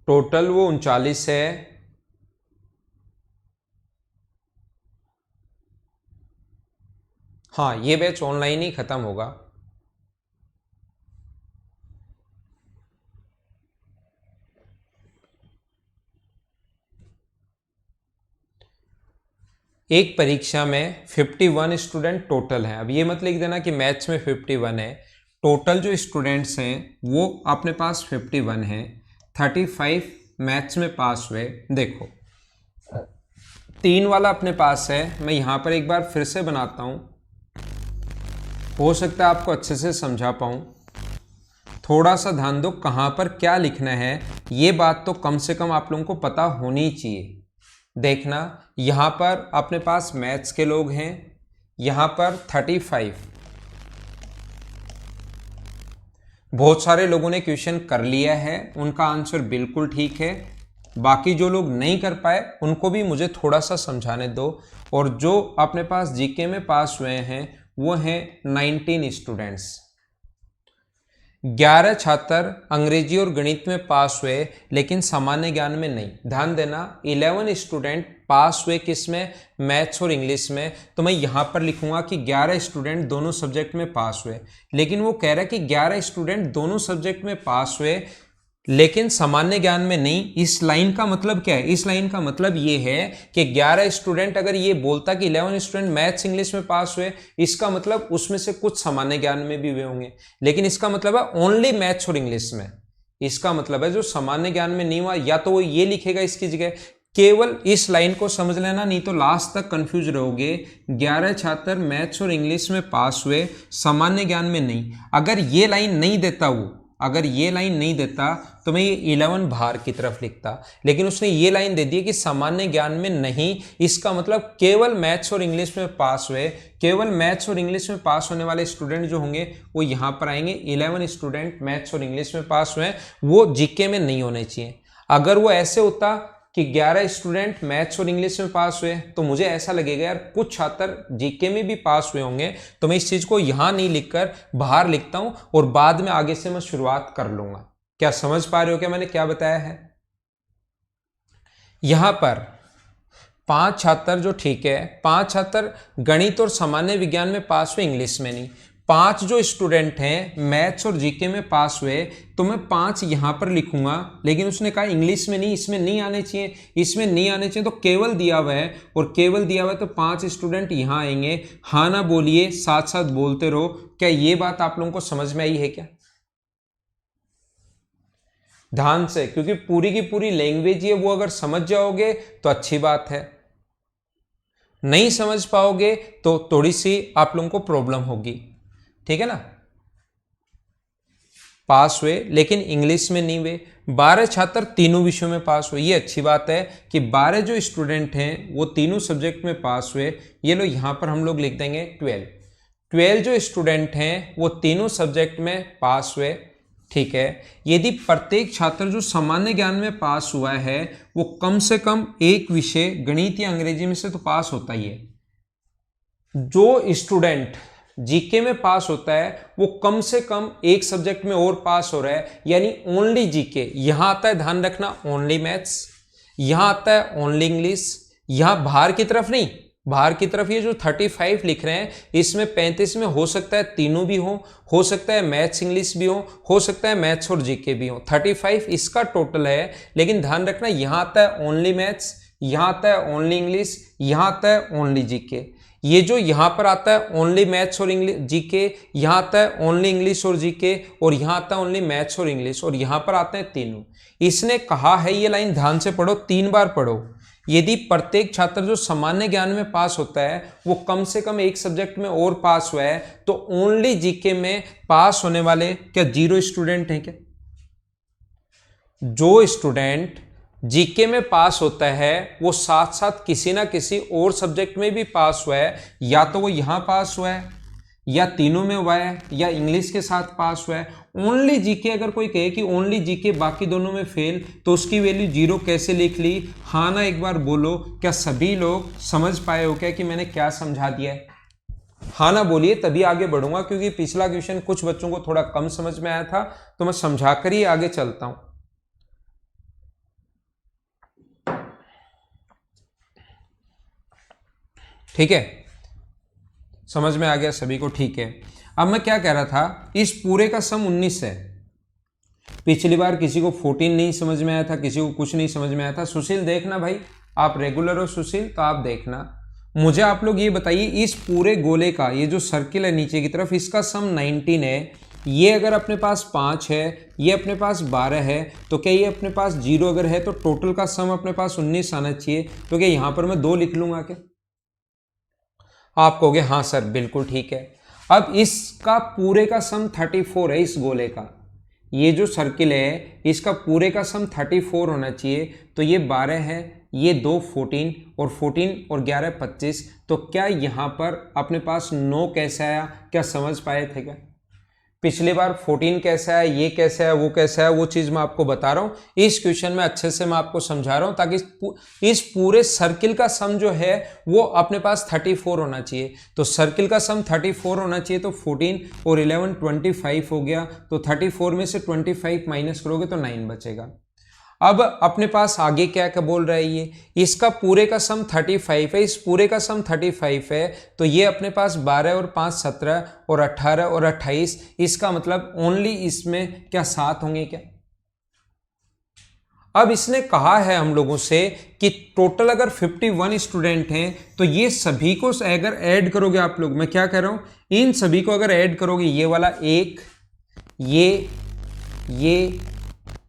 टोटल वो 39 है। हाँ, ये बैच ऑनलाइन ही खत्म होगा। एक परीक्षा में 51 स्टूडेंट टोटल हैं। अब ये मत लिख देना कि मैथ्स में 51 है, टोटल जो स्टूडेंट्स हैं वो अपने पास 51 हैं। 35 मैथ्स में पास हुए। देखो 3 वाला अपने पास है, मैं यहाँ पर एक बार फिर से बनाता हूँ, हो सकता है आपको अच्छे से समझा पाऊँ। थोड़ा सा ध्यान दो कहाँ पर क्या लिखना है, ये बात तो कम से कम आप लोगों को पता होनी चाहिए। देखना यहाँ पर अपने पास मैथ्स के लोग हैं, यहाँ पर 35। बहुत सारे लोगों ने क्वेश्चन कर लिया है, उनका आंसर बिल्कुल ठीक है। बाकी जो लोग नहीं कर पाए उनको भी मुझे थोड़ा सा समझाने दो। और जो अपने पास जीके में पास हुए हैं वो हैं 19 स्टूडेंट्स। 11 छात्र अंग्रेजी और गणित में पास हुए लेकिन सामान्य ज्ञान में नहीं। ध्यान देना 11 स्टूडेंट पास हुए किस में, मैथ्स और इंग्लिश में। तो मैं यहाँ पर लिखूंगा कि 11 स्टूडेंट दोनों सब्जेक्ट में पास हुए। लेकिन वो कह रहा है कि 11 स्टूडेंट दोनों सब्जेक्ट में पास हुए लेकिन सामान्य ज्ञान में नहीं। इस लाइन का मतलब क्या है, इस लाइन का मतलब ये है कि 11 स्टूडेंट, अगर ये बोलता कि 11 स्टूडेंट मैथ्स इंग्लिश में पास हुए, इसका मतलब उसमें से कुछ सामान्य ज्ञान में भी हुए होंगे। लेकिन इसका मतलब है ओनली मैथ्स और इंग्लिश में। इसका मतलब है जो सामान्य ज्ञान में नहीं हुआ, या तो वो ये लिखेगा इसकी जगह। केवल इस लाइन को समझ लेना, नहीं तो लास्ट तक कंफ्यूज रहोगे। 11 छात्र मैथ्स और इंग्लिश में पास हुए, सामान्य ज्ञान में नहीं। अगर ये लाइन नहीं देता वो, अगर ये लाइन नहीं देता तो मैं ये 11 बाहर की तरफ लिखता। लेकिन उसने ये लाइन दे दी कि सामान्य ज्ञान में नहीं, इसका मतलब केवल मैथ्स और इंग्लिश में पास हुए। केवल मैथ्स और इंग्लिश में पास होने वाले स्टूडेंट जो होंगे वो यहाँ पर आएंगे। 11 स्टूडेंट मैथ्स और इंग्लिश में पास हुए, वो जीके में नहीं होने चाहिए। अगर वो ऐसे होता कि 11 स्टूडेंट मैथ्स और इंग्लिश में पास हुए तो मुझे ऐसा लगेगा यार कुछ छात्र जीके में भी पास हुए होंगे, तो मैं इस चीज को यहां नहीं लिखकर बाहर लिखता हूं और बाद में आगे से मैं शुरुआत कर लूंगा। क्या समझ पा रहे हो क्या मैंने क्या बताया है? यहां पर 5 छात्र जो, ठीक है, 5 छात्र गणित और सामान्य विज्ञान में पास हुए, इंग्लिश में नहीं। 5 जो स्टूडेंट हैं मैथ्स और जीके में पास हुए, तो मैं 5 यहां पर लिखूंगा। लेकिन उसने कहा इंग्लिश में नहीं, इसमें नहीं आने चाहिए, इसमें नहीं आने चाहिए, तो केवल दिया हुआ है और केवल दिया हुआ है तो 5 स्टूडेंट यहां आएंगे। हाँ ना बोलिए, साथ साथ बोलते रहो। क्या ये बात आप लोगों को समझ में आई है क्या? ध्यान से, क्योंकि पूरी की पूरी लैंग्वेज है, वो अगर समझ जाओगे तो अच्छी बात है, नहीं समझ पाओगे तो थोड़ी सी आप लोगों को प्रॉब्लम होगी। ठीक है ना? पास हुए लेकिन इंग्लिश में नहीं हुए। 12 छात्र तीनों विषयों में पास हुए, ये अच्छी बात है कि 12 जो स्टूडेंट हैं वो तीनों सब्जेक्ट में पास हुए। ये लो यहां पर हम लोग लिख देंगे 12 जो स्टूडेंट हैं वो तीनों सब्जेक्ट में पास हुए। ठीक है, यदि प्रत्येक छात्र जो सामान्य ज्ञान में पास हुआ है वो कम से कम एक विषय गणित या अंग्रेजी में से तो पास होता ही है। जो स्टूडेंट जीके में पास होता है वो कम से कम एक सब्जेक्ट में और पास हो रहा है, यानी ओनली जीके। यहां आता है, ध्यान रखना, ओनली मैथ्स, यहां आता है ओनली इंग्लिश। यहां बाहर की तरफ नहीं, बाहर की तरफ ये जो 35 लिख रहे हैं इसमें 35 में हो सकता है तीनों भी हो सकता है मैथ्स इंग्लिश भी हो सकता है मैथ्स और जीके भी हो। 35 इसका टोटल है। लेकिन ध्यान रखना यहां आता है ओनली मैथ्स, यहां आता है ओनली इंग्लिश, यहां आता है ओनली जीके। ये जो यहां पर आता है ओनली मैथ्स और इंग्लिश जीके, यहां आता है ओनली इंग्लिश और जीके, और यहां आता है ओनली मैथ्स और इंग्लिश, और यहां पर आते हैं तीनों। इसने कहा है, ये लाइन ध्यान से पढ़ो, 3 बार पढ़ो। यदि प्रत्येक छात्र जो सामान्य ज्ञान में पास होता है वो कम से कम एक सब्जेक्ट में और पास हुआ है, तो ओनली जीके में पास होने वाले क्या 0 स्टूडेंट हैं क्या? जो स्टूडेंट जीके में पास होता है वो साथ साथ किसी ना किसी और सब्जेक्ट में भी पास हुआ है, या तो वो यहां पास हुआ है, या तीनों में हुआ है, या इंग्लिश के साथ पास हुआ है। ओनली जीके अगर कोई कहे कि ओनली जीके बाकी दोनों में फेल, तो उसकी वैल्यू 0 कैसे लिख ली? हाँ ना एक बार बोलो, क्या सभी लोग समझ पाए हो क्या कि मैंने क्या समझा दिया है? हाँ ना बोलिए, तभी आगे बढ़ूंगा, क्योंकि पिछला क्वेश्चन कुछ बच्चों को थोड़ा कम समझ में आया था, तो मैं समझाकर ही आगे चलता हूं। ठीक है, समझ में आ गया सभी को? ठीक है, अब मैं क्या कह रहा था, इस पूरे का सम 19 है। पिछली बार किसी को 14 नहीं समझ में आया था, किसी को कुछ नहीं समझ में आया था। सुशील देखना भाई, आप रेगुलर हो सुशील, तो आप देखना। मुझे आप लोग ये बताइए, इस पूरे गोले का ये जो सर्किल है नीचे की तरफ, इसका सम 19 है। ये अगर अपने पास 5 है, ये अपने पास 12 है, तो क्या ये अपने पास 0 अगर है तो टोटल का सम अपने पास 19 आना चाहिए। तो क्या यहां पर मैं 2 लिख लूंगा क्या? आप कहोगे हाँ सर बिल्कुल ठीक है। अब इसका पूरे का सम 34 है। इस गोले का ये जो सर्किल है इसका पूरे का सम 34 होना चाहिए। तो ये 12 है, ये 2 14 और 14 और 11 25। तो क्या यहाँ पर अपने पास 9 कैसे आया? क्या समझ पाए थे क्या? पिछली बार 14 कैसा है, ये कैसा है, वो कैसा है, वो चीज मैं आपको बता रहा हूं। इस क्वेश्चन में अच्छे से मैं आपको समझा रहा हूं, ताकि इस पूरे सर्किल का सम जो है वो अपने पास 34 होना चाहिए। तो सर्किल का सम 34 होना चाहिए, तो 14 और 11 25 हो गया। तो 34 में से 25 माइनस करोगे तो 9 बचेगा। अब अपने पास आगे क्या क्या बोल रहा है ये, इसका पूरे का सम 35 है, इस पूरे का सम 35 है। तो ये अपने पास 12 और 5 17 और 18 और 28। इसका मतलब ओनली इसमें क्या 7 होंगे क्या? अब इसने कहा है हम लोगों से कि टोटल अगर 51 स्टूडेंट हैं, तो ये सभी को अगर ऐड करोगे आप लोग, मैं क्या कह रहा हूं, इन सभी को अगर ऐड करोगे, ये वाला एक,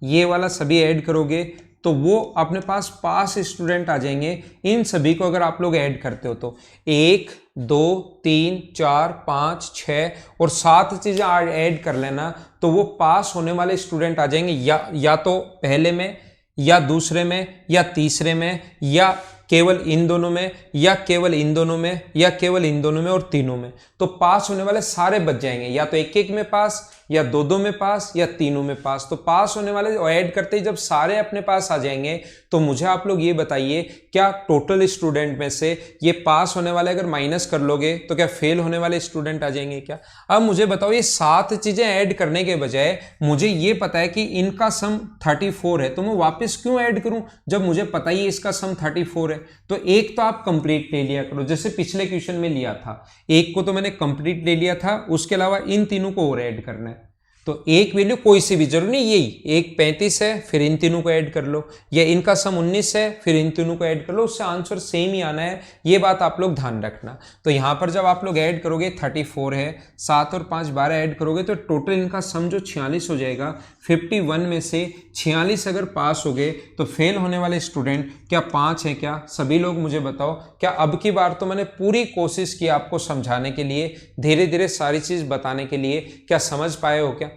ये वाला सभी ऐड करोगे, तो वो अपने पास 5 स्टूडेंट आ जाएंगे। इन सभी को अगर आप लोग ऐड करते हो तो 1 2 3 4 5 6 और 7 चीजें ऐड कर लेना, तो वो पास होने वाले स्टूडेंट आ जाएंगे, या तो पहले में, या दूसरे में, या तीसरे में, या केवल इन दोनों में, या केवल इन दोनों में, या केवल इन दोनों में और तीनों में। तो पास होने वाले सारे बच जाएंगे, या तो एक एक में पास, या दो दो में पास, या तीनों में पास। तो पास होने वाले ऐड करते ही जब सारे अपने पास आ जाएंगे, तो मुझे आप लोग ये बताइए, क्या टोटल स्टूडेंट में से ये पास होने वाले अगर माइनस कर लोगे तो क्या फेल होने वाले स्टूडेंट आ जाएंगे क्या? अब मुझे बताओ, ये 7 चीजें ऐड करने के बजाय मुझे ये पता है कि इनका सम 34 है, तो मैं वापस क्यों ऐड करूं जब मुझे पता ही इसका सम 34 है? तो एक तो आप कंप्लीट ले लिया करो, जैसे पिछले क्वेश्चन में लिया था, एक को तो मैंने कंप्लीट ले लिया था, उसके अलावा इन तीनों को और ऐड करना है। तो एक वैल्यू कोई सी भी, जरूरी नहीं यही, एक 35 है फिर इन तीनों को ऐड कर लो, या इनका सम 19 है फिर इन तीनों को ऐड कर लो, उससे आंसर सेम ही आना है। ये बात आप लोग ध्यान रखना। तो यहां पर जब आप लोग ऐड करोगे 34 है, 7 और 5 12 ऐड करोगे, तो टोटल इनका सम जो 46 हो जाएगा। 51 में से 46 अगर पास हो गए, तो फेल होने वाले स्टूडेंट क्या 5 है क्या? सभी लोग मुझे बताओ। क्या अब की बार तो मैंने पूरी कोशिश की आपको समझाने के लिए, धीरे धीरे सारी चीज बताने के लिए, क्या समझ पाए हो क्या?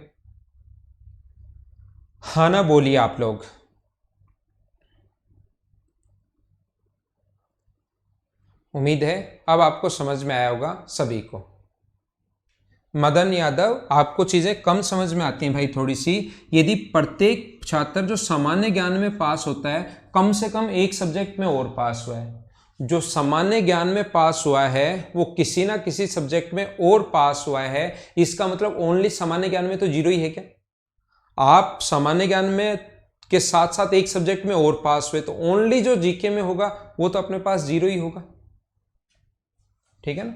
हाँ ना बोलिए आप लोग। उम्मीद है अब आपको समझ में आया होगा सभी को। मदन यादव, आपको चीजें कम समझ में आती हैं भाई थोड़ी सी। यदि प्रत्येक छात्र जो सामान्य ज्ञान में पास होता है, कम से कम एक सब्जेक्ट में और पास हुआ है, जो सामान्य ज्ञान में पास हुआ है वो किसी ना किसी सब्जेक्ट में और पास हुआ है, इसका मतलब ओनली सामान्य ज्ञान में तो 0 ही है क्या? आप सामान्य ज्ञान में के साथ साथ एक सब्जेक्ट में और पास हुए, तो ओनली जो जीके में होगा वो तो अपने पास 0 ही होगा। ठीक है ना?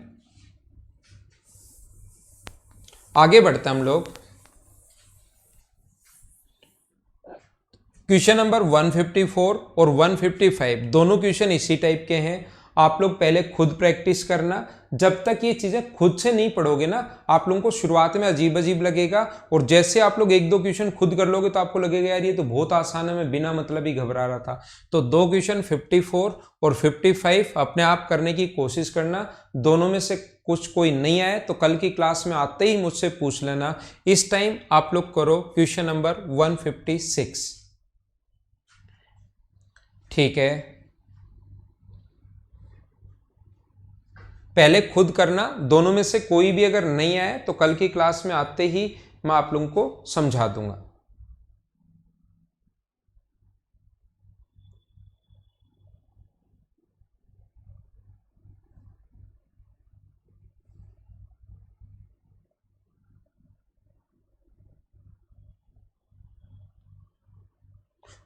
आगे बढ़ते हम लोग। क्वेश्चन नंबर 154 और 155 दोनों क्वेश्चन इसी टाइप के हैं। आप लोग पहले खुद प्रैक्टिस करना। जब तक ये चीजें खुद से नहीं पढ़ोगे ना, आप लोगों को शुरुआत में अजीब अजीब लगेगा, और जैसे आप लोग एक दो क्वेश्चन खुद कर लोगे तो आपको लगेगा यार ये तो बहुत आसान है, मैं बिना मतलब ही घबरा रहा था। तो दो क्वेश्चन 54 और 55 अपने आप करने की कोशिश करना। दोनों में से कुछ कोई नहीं आए तो कल की क्लास में आते ही मुझसे पूछ लेना। इस टाइम आप लोग करो क्वेश्चन नंबर 156। ठीक है, पहले खुद करना, दोनों में से कोई भी अगर नहीं आए तो कल की क्लास में आते ही मैं आप लोगों को समझा दूंगा।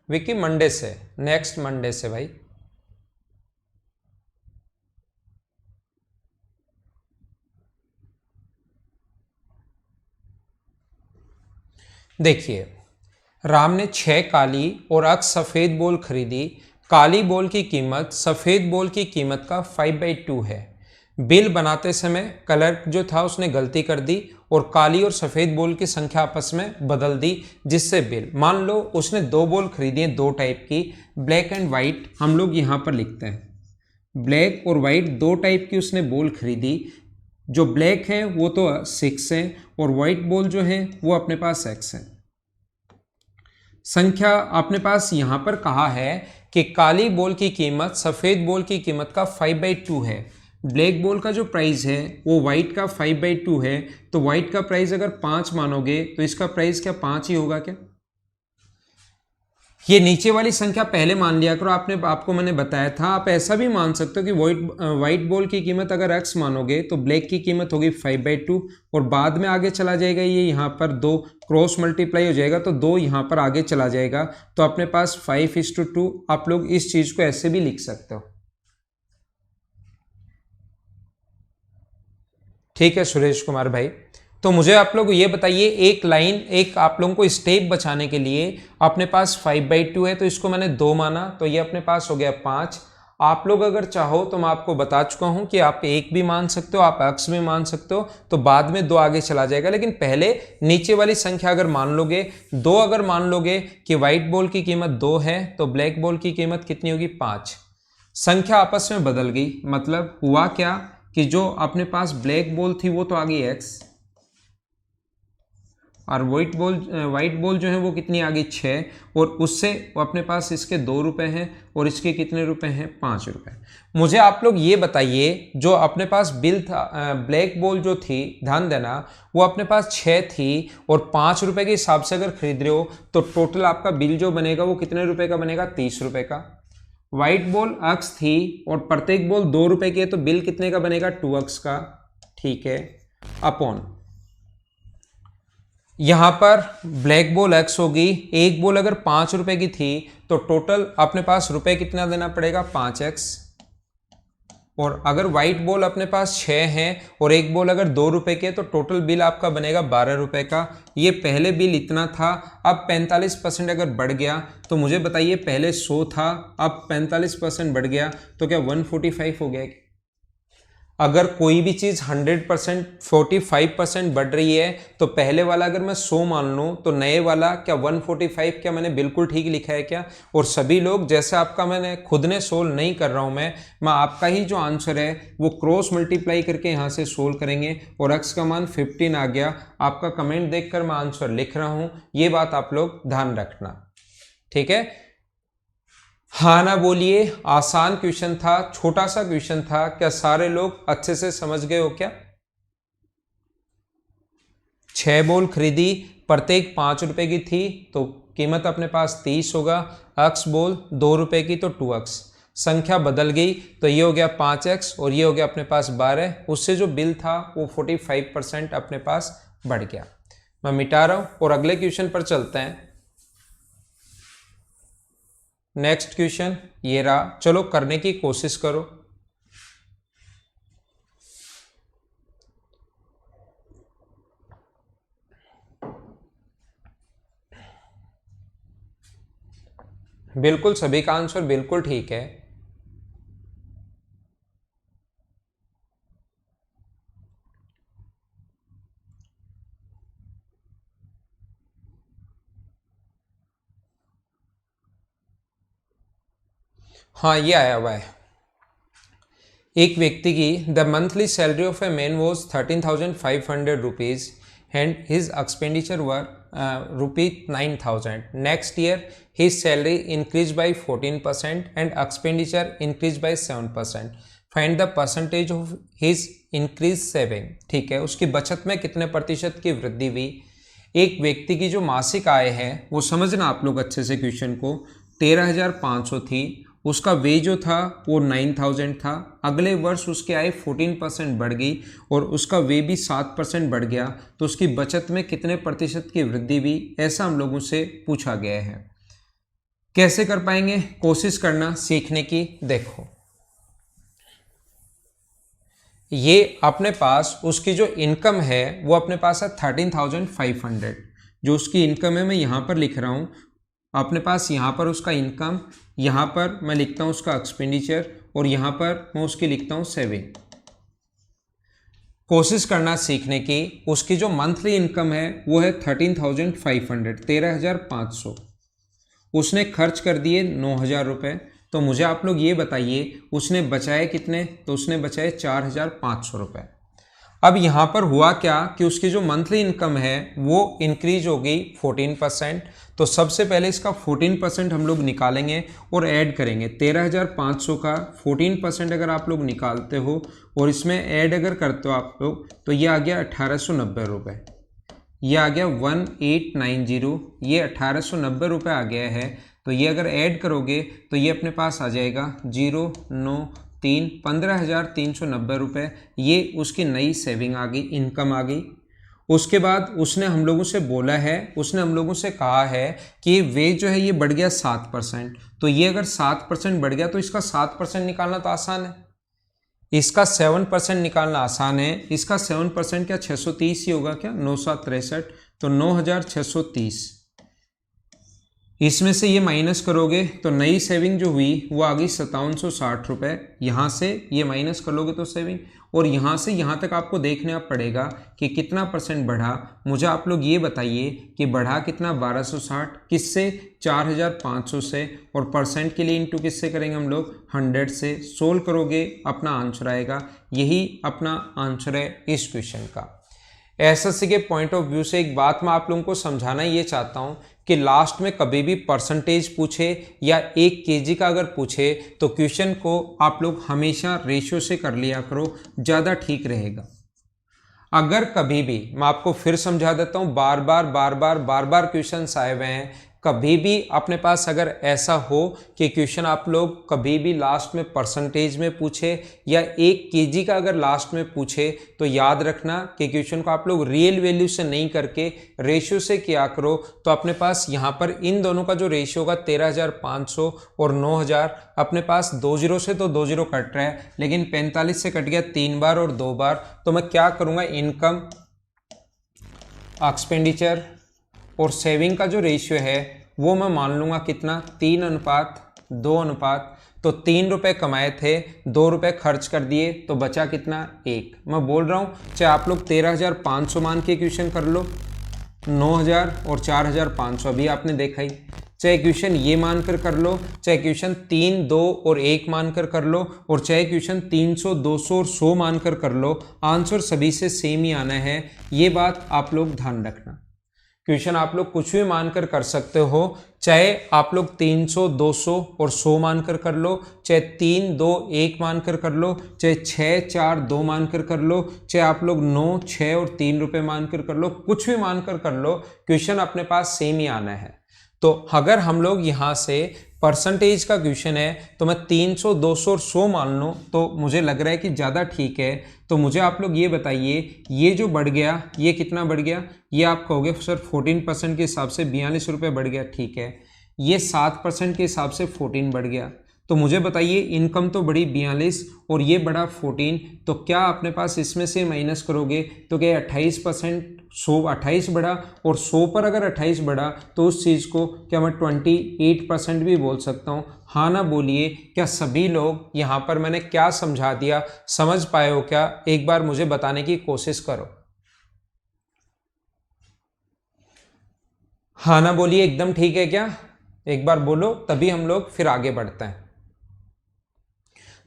विकी मंडे से, नेक्स्ट मंडे से भाई। देखिए, राम ने 6 काली और 8 सफेद बॉल खरीदी। काली बॉल की कीमत सफेद बॉल की कीमत का 5/2 है। बिल बनाते समय कलर जो था उसने गलती कर दी और काली और सफेद बॉल की संख्या आपस में बदल दी, जिससे बिल, मान लो उसने 2 बॉल खरीदी है 2 टाइप की, ब्लैक एंड व्हाइट, हम लोग यहां पर लिखते हैं ब्लैक और व्हाइट 2 टाइप की उसने बॉल खरीदी। जो ब्लैक है वो तो 6 है और व्हाइट बॉल जो है वो अपने पास x है। संख्या आपने पास यहां पर कहा है कि काली बॉल की कीमत सफेद बॉल की कीमत का 5/2 है। ब्लैक बॉल का जो प्राइस है वो व्हाइट का 5/2 है, तो व्हाइट का प्राइस अगर 5 मानोगे तो इसका प्राइस क्या 5 ही होगा क्या? ये नीचे वाली संख्या पहले मान लिया करो, आपको मैंने बताया था। आप ऐसा भी मान सकते हो कि व्हाइट बॉल की कीमत अगर x मानोगे तो ब्लैक की कीमत होगी 5/2, और बाद में आगे चला जाएगा, ये यहाँ पर 2 क्रॉस मल्टीप्लाई हो जाएगा तो 2 यहाँ पर आगे चला जाएगा, तो अपने पास 5:2। आप लोग इस चीज को ऐसे भी लिख सकते हो। ठीक है सुरेश कुमार भाई, तो मुझे आप लोग ये बताइए, एक लाइन, एक आप लोगों को स्टेप बचाने के लिए अपने पास 5/2 है तो इसको मैंने 2 माना, तो ये अपने पास हो गया 5। आप लोग अगर चाहो तो मैं आपको बता चुका हूं कि आप 1 भी मान सकते हो, आप x भी मान सकते हो, तो बाद में 2 आगे चला जाएगा, लेकिन पहले नीचे वाली संख्या अगर मान लोगे 2, अगर मान लोगे कि व्हाइट बॉल की कीमत 2 है तो ब्लैक बॉल की कीमत कितनी होगी 5। संख्या आपस में बदल गई, मतलब हुआ क्या कि जो अपने पास ब्लैक बॉल थी वो तो आ गई x, और व्हाइट बॉल जो है वो कितनी आ गई 6, और उससे वो अपने पास इसके 2 रुपए हैं और इसके कितने रुपए हैं 5 रुपए। मुझे आप लोग ये बताइए, जो अपने पास बिल था, ब्लैक बॉल जो थी, ध्यान देना, वो अपने पास 6 थी और 5 रुपए के हिसाब से अगर खरीद रहे हो तो टोटल आपका बिल जो बनेगा वो कितने रुपए का बनेगा 30 रुपए का। व्हाइट बॉल x थी और प्रत्येक बॉल 2 रुपए की है तो बिल कितने का बनेगा 2x का। ठीक है, अपॉन यहां पर ब्लैक बॉल x होगी, एक बॉल अगर 5 रुपए की थी तो टोटल अपने पास रुपए कितना देना पड़ेगा 5x, और अगर व्हाइट बॉल अपने पास 6 है और एक बॉल अगर 2 रुपए की है तो टोटल बिल आपका बनेगा 12 रुपए का। ये पहले बिल इतना था, अब 45% अगर बढ़ गया तो मुझे बताइए, पहले 100 था अब 45% बढ़ गया तो क्या 145 हो गया? अगर कोई भी चीज 100% 45% बढ़ रही है तो पहले वाला अगर मैं 100 मान लूं तो नए वाला क्या 145, क्या मैंने बिल्कुल ठीक लिखा है क्या? और सभी लोग, जैसे आपका मैंने खुद ने सोल्व नहीं कर रहा हूं मैं आपका ही जो आंसर है वो क्रॉस मल्टीप्लाई करके यहां से सोल्व करेंगे, और x का मान 15 आ गया। आपका कमेंट देखकर मैं आंसर लिख रहा हूं, ये बात आप लोग ध्यान रखना। ठीक है, हाँ ना बोलिए, आसान क्वेश्चन था, छोटा सा क्वेश्चन था, क्या सारे लोग अच्छे से समझ गए हो क्या? 6 बॉल खरीदी, प्रत्येक 5 रुपए की थी तो कीमत अपने पास 30 होगा। x बॉल 2 रुपए की तो 2x, संख्या बदल गई तो ये हो गया 5x और ये हो गया अपने पास 12, उससे जो बिल था वो 45% अपने पास बढ़ गया। मैं मिटा रहा हूं और अगले क्वेश्चन पर चलते हैं। नेक्स्ट क्वेश्चन ये रहा, चलो करने की कोशिश करो। बिल्कुल सभी का आंसर बिल्कुल ठीक है। हाँ ये आया हुआ है। एक व्यक्ति की the monthly salary of a man was 13,500 rupees and his expenditure were ₹9,000. Next year his salary increase by 14% and expenditure increase by 7%. Find the percentage of his increase saving. ठीक है, उसकी बचत में कितने प्रतिशत की वृद्धि हुई। एक व्यक्ति की जो मासिक आय है वो समझना आप लोग अच्छे से क्वेश्चन को, 13,500 थी, उसका वे जो था वो 9,000 था। अगले वर्ष उसकी आय 14% बढ़ गई और उसका वे भी 7% बढ़ गया, तो उसकी बचत में कितने प्रतिशत की वृद्धि हुई, ऐसा हम लोगों से पूछा गया है। कैसे कर पाएंगे, कोशिश करना सीखने की। देखो ये अपने पास उसकी जो इनकम है वो अपने पास है 13,500, जो उसकी इनकम है मैं यहाँ पर लिख रहा हूँ अपने पास। यहाँ पर उसका इनकम, यहाँ पर मैं लिखता हूँ उसका एक्सपेंडिचर और यहाँ पर मैं उसकी लिखता हूँ सेविंग। कोशिश करना सीखने की। उसकी जो मंथली इनकम है वो है 13,500, 13,500। उसने खर्च कर दिए 9,000 रुपये। तो मुझे आप लोग ये बताइए उसने बचाए कितने, तो उसने बचाए 4,500 रुपये। अब यहाँ पर हुआ क्या कि उसकी जो मंथली इनकम है वो इंक्रीज हो गई 14%। तो सबसे पहले इसका 14% हम लोग निकालेंगे और ऐड करेंगे। 13,500 का 14% अगर आप लोग निकालते हो और इसमें ऐड अगर करते हो आप लोग, तो ये आ गया 1,890 रुपये। ये आ गया 1,890, ये 1,890 रुपये आ गया है। तो ये अगर ऐड करोगे तो ये अपने पास आ जाएगा 093, 15,390 रुपये। ये उसकी नई सेविंग आ गई, इनकम आ गई। उसके बाद उसने हम लोगों से बोला है, उसने हम लोगों से कहा है कि वे जो है ये बढ़ गया 7%। तो ये अगर 7% बढ़ गया तो इसका 7% निकालना तो आसान है, इसका 7% निकालना आसान है। इसका 7% क्या 630 ही होगा क्या, 9,763, तो 9,630। इसमें से ये माइनस करोगे तो नई सेविंग जो हुई वो आ गई 5,760 रुपये। यहाँ से ये माइनस कर लोगे तो सेविंग, और यहाँ से यहाँ तक आपको देखना पड़ेगा कि कितना परसेंट बढ़ा। मुझे आप लोग ये बताइए कि बढ़ा कितना, 1,260, किससे, 4,500 से, और परसेंट के लिए इंटू किससे करेंगे हम लोग, 100 से। सोल्व करोगे अपना आंसर आएगा। यही अपना आंसर है इस क्वेश्चन का। एसएससी के पॉइंट ऑफ व्यू से एक बात मैं आप लोगों को समझाना ये चाहता हूँ कि लास्ट में कभी भी परसेंटेज पूछे या 1 केजी का अगर पूछे तो क्वेश्चन को आप लोग हमेशा रेशियो से कर लिया करो, ज़्यादा ठीक रहेगा। अगर कभी भी, मैं आपको फिर समझा देता हूँ, बार बार क्वेश्चन आए हुए हैं, कभी भी अपने पास अगर ऐसा हो कि क्वेश्चन आप लोग कभी भी लास्ट में परसेंटेज में पूछे या 1 केजी का अगर लास्ट में पूछे, तो याद रखना कि क्वेश्चन को आप लोग रियल वैल्यू से नहीं करके रेशियो से किया करो। तो अपने पास यहाँ पर इन दोनों का जो रेशियो होगा 13,500 और 9,000, अपने पास 2 जीरो से तो 2 जीरो कट रहा है, लेकिन 45 से कट गया 3 बार और 2 बार। तो मैं क्या करूँगा, इनकम, एक्सपेंडिचर और सेविंग का जो रेशियो है वो मैं मान लूँगा कितना, 3:2। तो 3 रुपये कमाए थे, 2 रुपये खर्च कर दिए, तो बचा कितना, 1। मैं बोल रहा हूँ चाहे आप लोग 13,500 मान के क्वेश्चन कर लो, 9,000 और 4,500 अभी आपने देखा ही, चाहे क्वेश्चन ये मानकर कर लो, चाहे क्वेश्चन 3, 2 और 1 मानकर कर लो, और चाहे क्वेश्चन 300, 200 और 100 मानकर कर लो, आंसर सभी से सेम ही आना है। ये बात आप लोग ध्यान रखना। क्वेश्चन आप लोग कुछ भी मानकर कर सकते हो, चाहे आप लोग 300, 200 और 100 मानकर कर लो, चाहे 3, 2, 1 मानकर कर लो, चाहे 6, 4, 2 मानकर कर लो, चाहे आप लोग 9, 6 और 3 रुपये मानकर कर लो, कुछ भी मानकर कर लो, क्वेश्चन अपने पास सेम ही आना है। तो अगर हम लोग यहाँ से परसेंटेज का क्वेश्चन है तो मैं 300, 200 और 100 मान लूँ तो मुझे लग रहा है कि ज़्यादा ठीक है। तो मुझे आप लोग ये बताइए, ये जो बढ़ गया ये कितना बढ़ गया, ये आप कहोगे सर 14% के हिसाब से 42 रुपये बढ़ गया, ठीक है। ये 7% के हिसाब से 14 बढ़ गया। तो मुझे बताइए इनकम तो बढ़ी 42 और ये बढ़ा 14, तो क्या अपने पास इसमें से माइनस करोगे तो क्या 28%, 28 बढ़ा, और 100 पर अगर 28 बढ़ा तो उस चीज़ को क्या मैं 28% भी बोल सकता हूँ। हाँ ना बोलिए, क्या सभी लोग यहाँ पर मैंने क्या समझा दिया समझ पाए हो क्या, एक बार मुझे बताने की कोशिश करो। हाँ ना बोलिए, एकदम ठीक है क्या, एक बार बोलो तभी हम लोग फिर आगे बढ़ते हैं।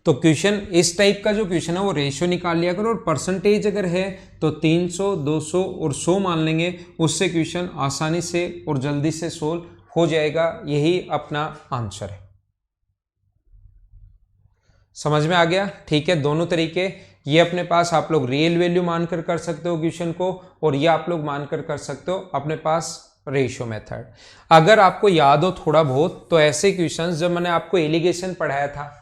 तो क्वेश्चन इस टाइप का जो क्वेश्चन है वो रेशियो निकाल लिया करो, और परसेंटेज अगर है तो 300, 200 और 100 मान लेंगे, उससे क्वेश्चन आसानी से और जल्दी से सोल्व हो जाएगा। यही अपना आंसर है। समझ में आ गया? ठीक है, दोनों तरीके, ये अपने पास आप लोग रियल वैल्यू मानकर कर सकते हो क्वेश्चन को, और ये आप लोग मानकर कर सकते हो अपने पास रेशियो मेथड। अगर आपको याद हो थोड़ा बहुत तो ऐसे क्वेश्चंस जब मैंने आपको एलिगेशन पढ़ाया था,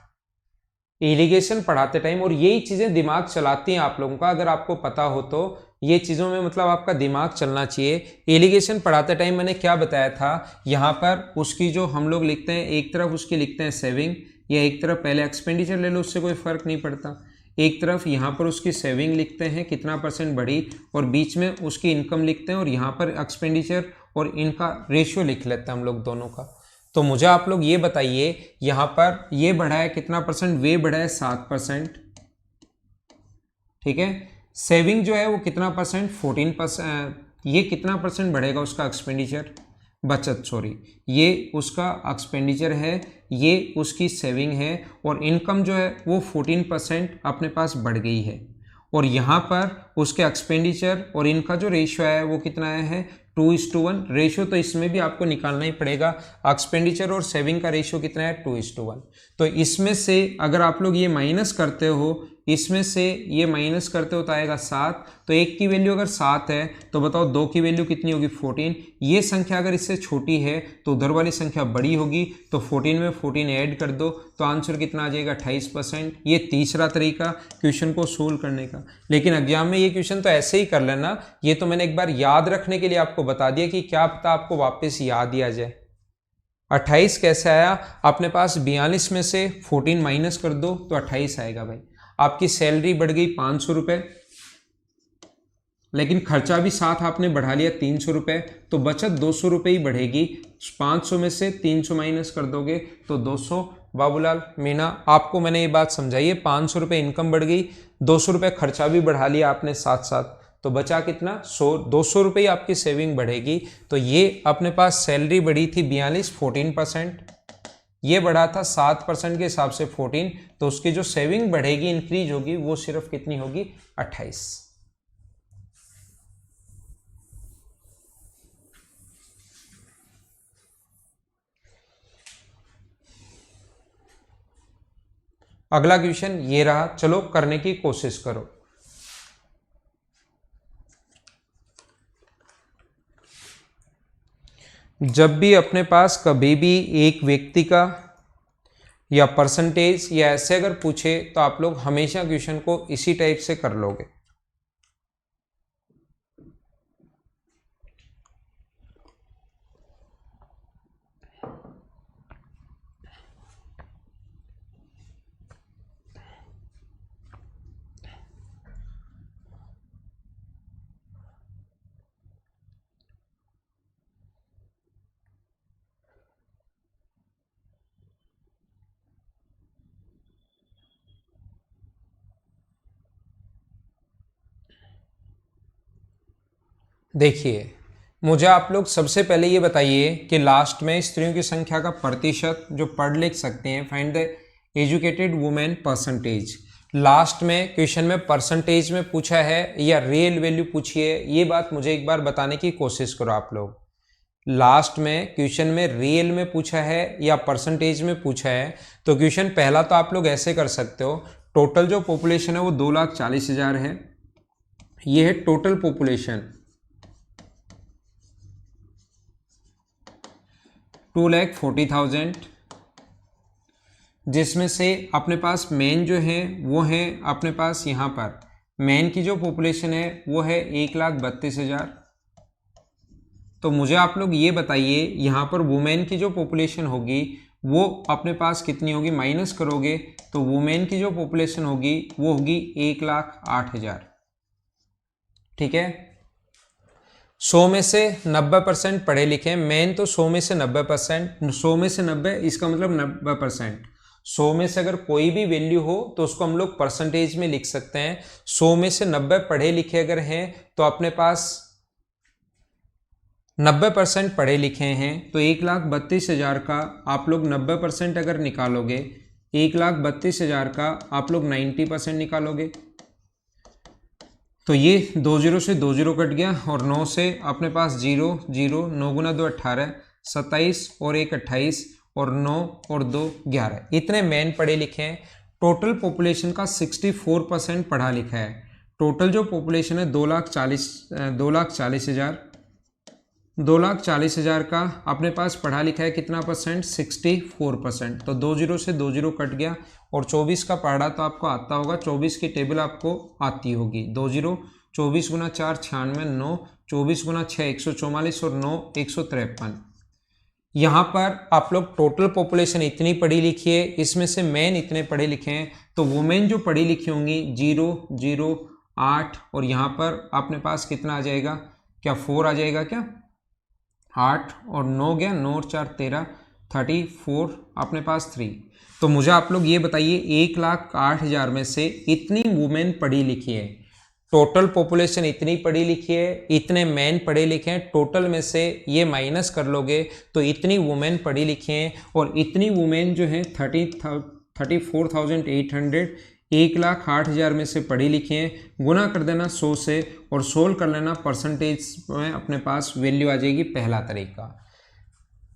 एलिगेशन पढ़ाते टाइम, और यही चीजें दिमाग चलाती हैं आप लोगों का, अगर आपको पता हो तो ये चीजों में मतलब आपका दिमाग चलना चाहिए। एलिगेशन पढ़ाते टाइम मैंने क्या बताया था, यहाँ पर उसकी जो हम लोग लिखते हैं, एक तरफ उसकी लिखते हैं सेविंग, या एक तरफ पहले एक्सपेंडिचर ले लो, उससे कोई फर्क नहीं पड़ता, एक तरफ यहाँ पर उसकी सेविंग लिखते हैं कितना परसेंट बढ़ी, और बीच में उसकी इनकम लिखते हैं, और यहाँ पर एक्सपेंडिचर और इनका रेशियो लिख लेते हैं हम लोग दोनों का। तो मुझे आप लोग ये बताइए, यहाँ पर ये बढ़ा है कितना परसेंट, वे बढ़ा है 7%, ठीक है। सेविंग जो है वो कितना परसेंट, 14%। ये कितना परसेंट बढ़ेगा उसका एक्सपेंडिचर, बचत, सॉरी, ये उसका एक्सपेंडिचर है, ये उसकी सेविंग है, और इनकम जो है वो 14% अपने पास बढ़ गई है। और यहाँ पर उसके एक्सपेंडिचर और इनका जो रेशियो है वो कितना आया है, 2:1 रेशियो। तो इसमें भी आपको निकालना ही पड़ेगा, एक्सपेंडिचर और सेविंग का रेशियो कितना है, 2:1। तो इसमें से अगर आप लोग ये माइनस करते हो, इसमें से ये माइनस करते हो तो आएगा 7। तो एक की वैल्यू अगर 7 है तो बताओ दो की वैल्यू कितनी होगी, 14। ये संख्या अगर इससे छोटी है तो उधर वाली संख्या बड़ी होगी, तो 14 में 14 ऐड कर दो तो आंसर कितना आ जाएगा, 28%। ये तीसरा तरीका क्वेश्चन को सोल्व करने का। लेकिन एग्जाम में ये क्वेश्चन तो ऐसे ही कर लेना, ये तो मैंने एक बार याद रखने के लिए आपको बता दिया कि क्या पता आपको वापस याद ही आ जाए। 28 कैसे आया, अपने पास 42 में से 14 माइनस कर दो तो 28 आएगा भाई। आपकी सैलरी बढ़ गई 500 रुपये, लेकिन खर्चा भी साथ आपने बढ़ा लिया 300 रुपये, तो बचत 200 रुपये ही बढ़ेगी। 500 में से 300 माइनस कर दोगे तो 200। बाबूलाल मीना, आपको मैंने ये बात समझाई है, 500 रुपये इनकम बढ़ गई, 200 रुपये खर्चा भी बढ़ा लिया आपने साथ साथ, तो बचा कितना, 200 रुपये ही आपकी सेविंग बढ़ेगी। तो ये अपने पास सैलरी बढ़ी थी 42, 14%, ये बढ़ा था 7% के हिसाब से 14, तो उसकी जो सेविंग बढ़ेगी, इंक्रीज होगी, वो सिर्फ कितनी होगी, 28। अगला क्वेश्चन ये रहा, चलो करने की कोशिश करो। जब भी अपने पास कभी भी एक व्यक्ति का या परसेंटेज या ऐसे अगर पूछे तो आप लोग हमेशा क्वेश्चन को इसी टाइप से कर लोगे। देखिए, मुझे आप लोग सबसे पहले ये बताइए कि लास्ट में स्त्रियों की संख्या का प्रतिशत जो पढ़ लिख सकते हैं, find the educated women percentage. Last में क्वेश्चन में परसेंटेज में पूछा है या रियल वैल्यू पूछी है, ये बात मुझे एक बार बताने की कोशिश करो आप लोग। लास्ट में क्वेश्चन में रियल में पूछा है या परसेंटेज में पूछा है, तो क्वेश्चन पहला तो आप लोग ऐसे कर सकते हो, टोटल जो पॉपुलेशन है वो 2,40,000 है, ये है टोटल पॉपुलेशन, 2,40,000, जिसमें से अपने पास मेन जो है वो है अपने पास यहाँ पर मेन की जो पॉपुलेशन है वो है 1,32,000। तो मुझे आप लोग ये बताइए यहाँ पर वुमेन की जो पॉपुलेशन होगी वो अपने पास कितनी होगी, माइनस करोगे तो वुमेन की जो पॉपुलेशन होगी वो होगी 1,08,000। ठीक है, 100 में से 90% पढ़े लिखे हैं, मेन तो 100 में से 90%, 100 में से 90 इसका मतलब 90%। 100 में से अगर कोई भी वैल्यू हो तो उसको हम लोग परसेंटेज में लिख सकते हैं। 100 में से 90 पढ़े लिखे अगर हैं तो अपने पास 90% पढ़े लिखे हैं, तो 1,32,000 का आप लोग 90% अगर निकालोगे, 1,32,000 का आप लोग 90% निकालोगे तो ये 2 जीरो से 2 जीरो कट गया और 9 से अपने पास 0 0 9 गुना 2 18 27 और 1 28 और 9 और 2 11 इतने मेन पढ़े लिखे हैं। टोटल पॉपुलेशन का 64% पढ़ा लिखा है। टोटल जो पॉपुलेशन है 2,40,000 का अपने पास पढ़ा लिखा है कितना परसेंट 64%। तो 2 जीरो से 2 जीरो कट गया और 24 का पढ़ा तो आपको आता होगा, 24 की टेबल आपको आती होगी। 2 जीरो 24 गुना 4 96 9 24 गुना 6 144 और 9 153। यहाँ पर आप लोग टोटल पॉपुलेशन इतनी पढ़ी लिखी है, इसमें से मैन इतने पढ़े लिखे हैं। तो वुमेन जो पढ़ी लिखी होंगी 0 0 8 और यहाँ पर अपने पास कितना आ जाएगा, क्या 4 आ जाएगा क्या, 8 और 9 गया, 9 और 4 13 34 अपने पास 3। तो मुझे आप लोग ये बताइए 1,08,000 में से इतनी वुमेन पढ़ी लिखी है, टोटल पॉपुलेशन इतनी पढ़ी लिखी है, इतने मैन पढ़े लिखे हैं, टोटल में से ये माइनस कर लोगे तो इतनी वुमेन पढ़ी लिखी हैं और इतनी वुमेन जो है 34,800 1,08,000 में से पढ़ी लिखी हैं। गुना कर देना 100 से और सोल्व कर लेना, परसेंटेज में अपने पास वैल्यू आ जाएगी, पहला तरीका।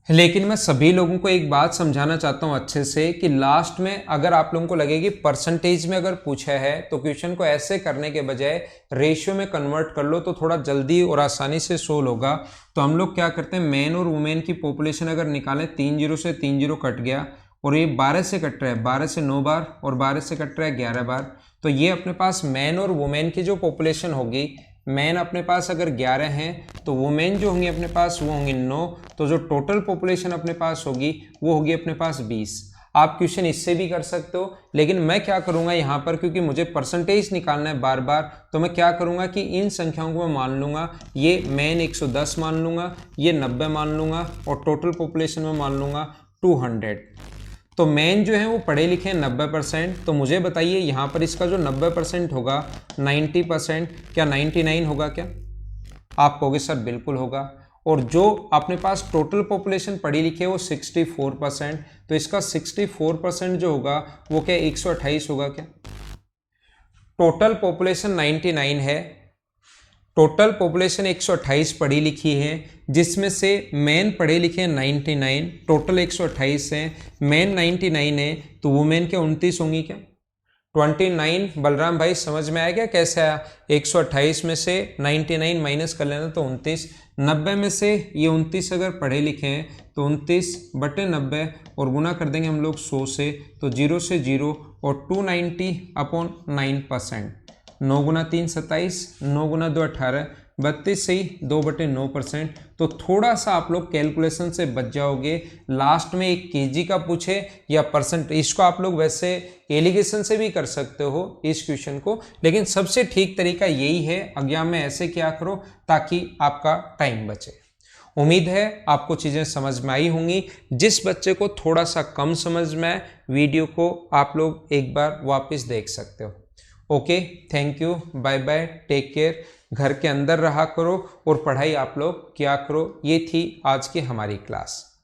लेकिन मैं सभी लोगों को एक बात समझाना चाहता हूं अच्छे से कि लास्ट में अगर आप लोगों को लगे कि परसेंटेज में अगर पूछा है तो क्वेश्चन को ऐसे करने के बजाय रेशियो में कन्वर्ट कर लो तो थोड़ा जल्दी और आसानी से सोल्व होगा। तो हम लोग क्या करते हैं, मैन और वुमेन की पॉपुलेशन अगर निकालें, 3 जीरो से 3 जीरो कट गया और ये 12 से कट रहा है, 12 से 9 बार और 12 से कट रहा है 11 बार। तो ये अपने पास मैन और वुमेन की जो पॉपुलेशन होगी, मैन अपने पास अगर 11 हैं तो वुमेन जो होंगी अपने पास वो होंगी 9। तो जो टोटल पॉपुलेशन अपने पास होगी वो होगी अपने पास 20। आप क्वेश्चन इससे भी कर सकते हो, लेकिन मैं क्या करूंगा यहाँ पर, क्योंकि मुझे परसेंटेज निकालना है बार बार, तो मैं क्या करूंगा कि इन संख्याओं को मैं मान लूंगा, ये मैन 110 मान लूंगा, ये 90 मान लूंगा और टोटल पॉपुलेशन में मान लूंगा 200। तो मैन जो है वो पढ़े लिखे हैं 90%। तो मुझे बताइए यहाँ पर इसका जो 90% होगा 90%, क्या 99 होगा क्या? आप कहोगे सर बिल्कुल होगा। और जो अपने पास टोटल पॉपुलेशन पढ़ी लिखी है वो 64%, तो इसका 64% जो होगा वो क्या 128 होगा क्या? टोटल पॉपुलेशन 99 है, टोटल पॉपुलेशन 128 पढ़ी लिखी है, जिसमें से मैन पढ़े लिखे हैं 99, टोटल 128 है, मैन 99 है, तो वुमेन के 29 होंगी क्या? 29। बलराम भाई समझ में आया क्या कैसे आया? 128 में से 99 माइनस कर लेना तो 29। 90 में से ये 29 अगर पढ़े लिखे हैं तो 29/90 और गुना कर देंगे हम लोग 100 से, तो 0 से 0 और 290/9%। 9 गुना 3 27, 9 गुना 2 18, 32 से ही 2/9%। तो थोड़ा सा आप लोग कैलकुलेशन से बच जाओगे। लास्ट में एक केजी का पूछे या परसेंट, इसको आप लोग वैसे एलिगेशन से भी कर सकते हो इस क्वेश्चन को, लेकिन सबसे ठीक तरीका यही है, एग्जाम में ऐसे क्या करो ताकि आपका टाइम बचे। उम्मीद है आपको चीज़ें समझ में आई होंगी। जिस बच्चे को थोड़ा सा कम समझ में आए, वीडियो को आप लोग एक बार वापस देख सकते हो। Okay, thank you, bye bye, take care. घर के अंदर रहा करो और पढ़ाई आप लोग क्या करो। ये थी आज की हमारी क्लास।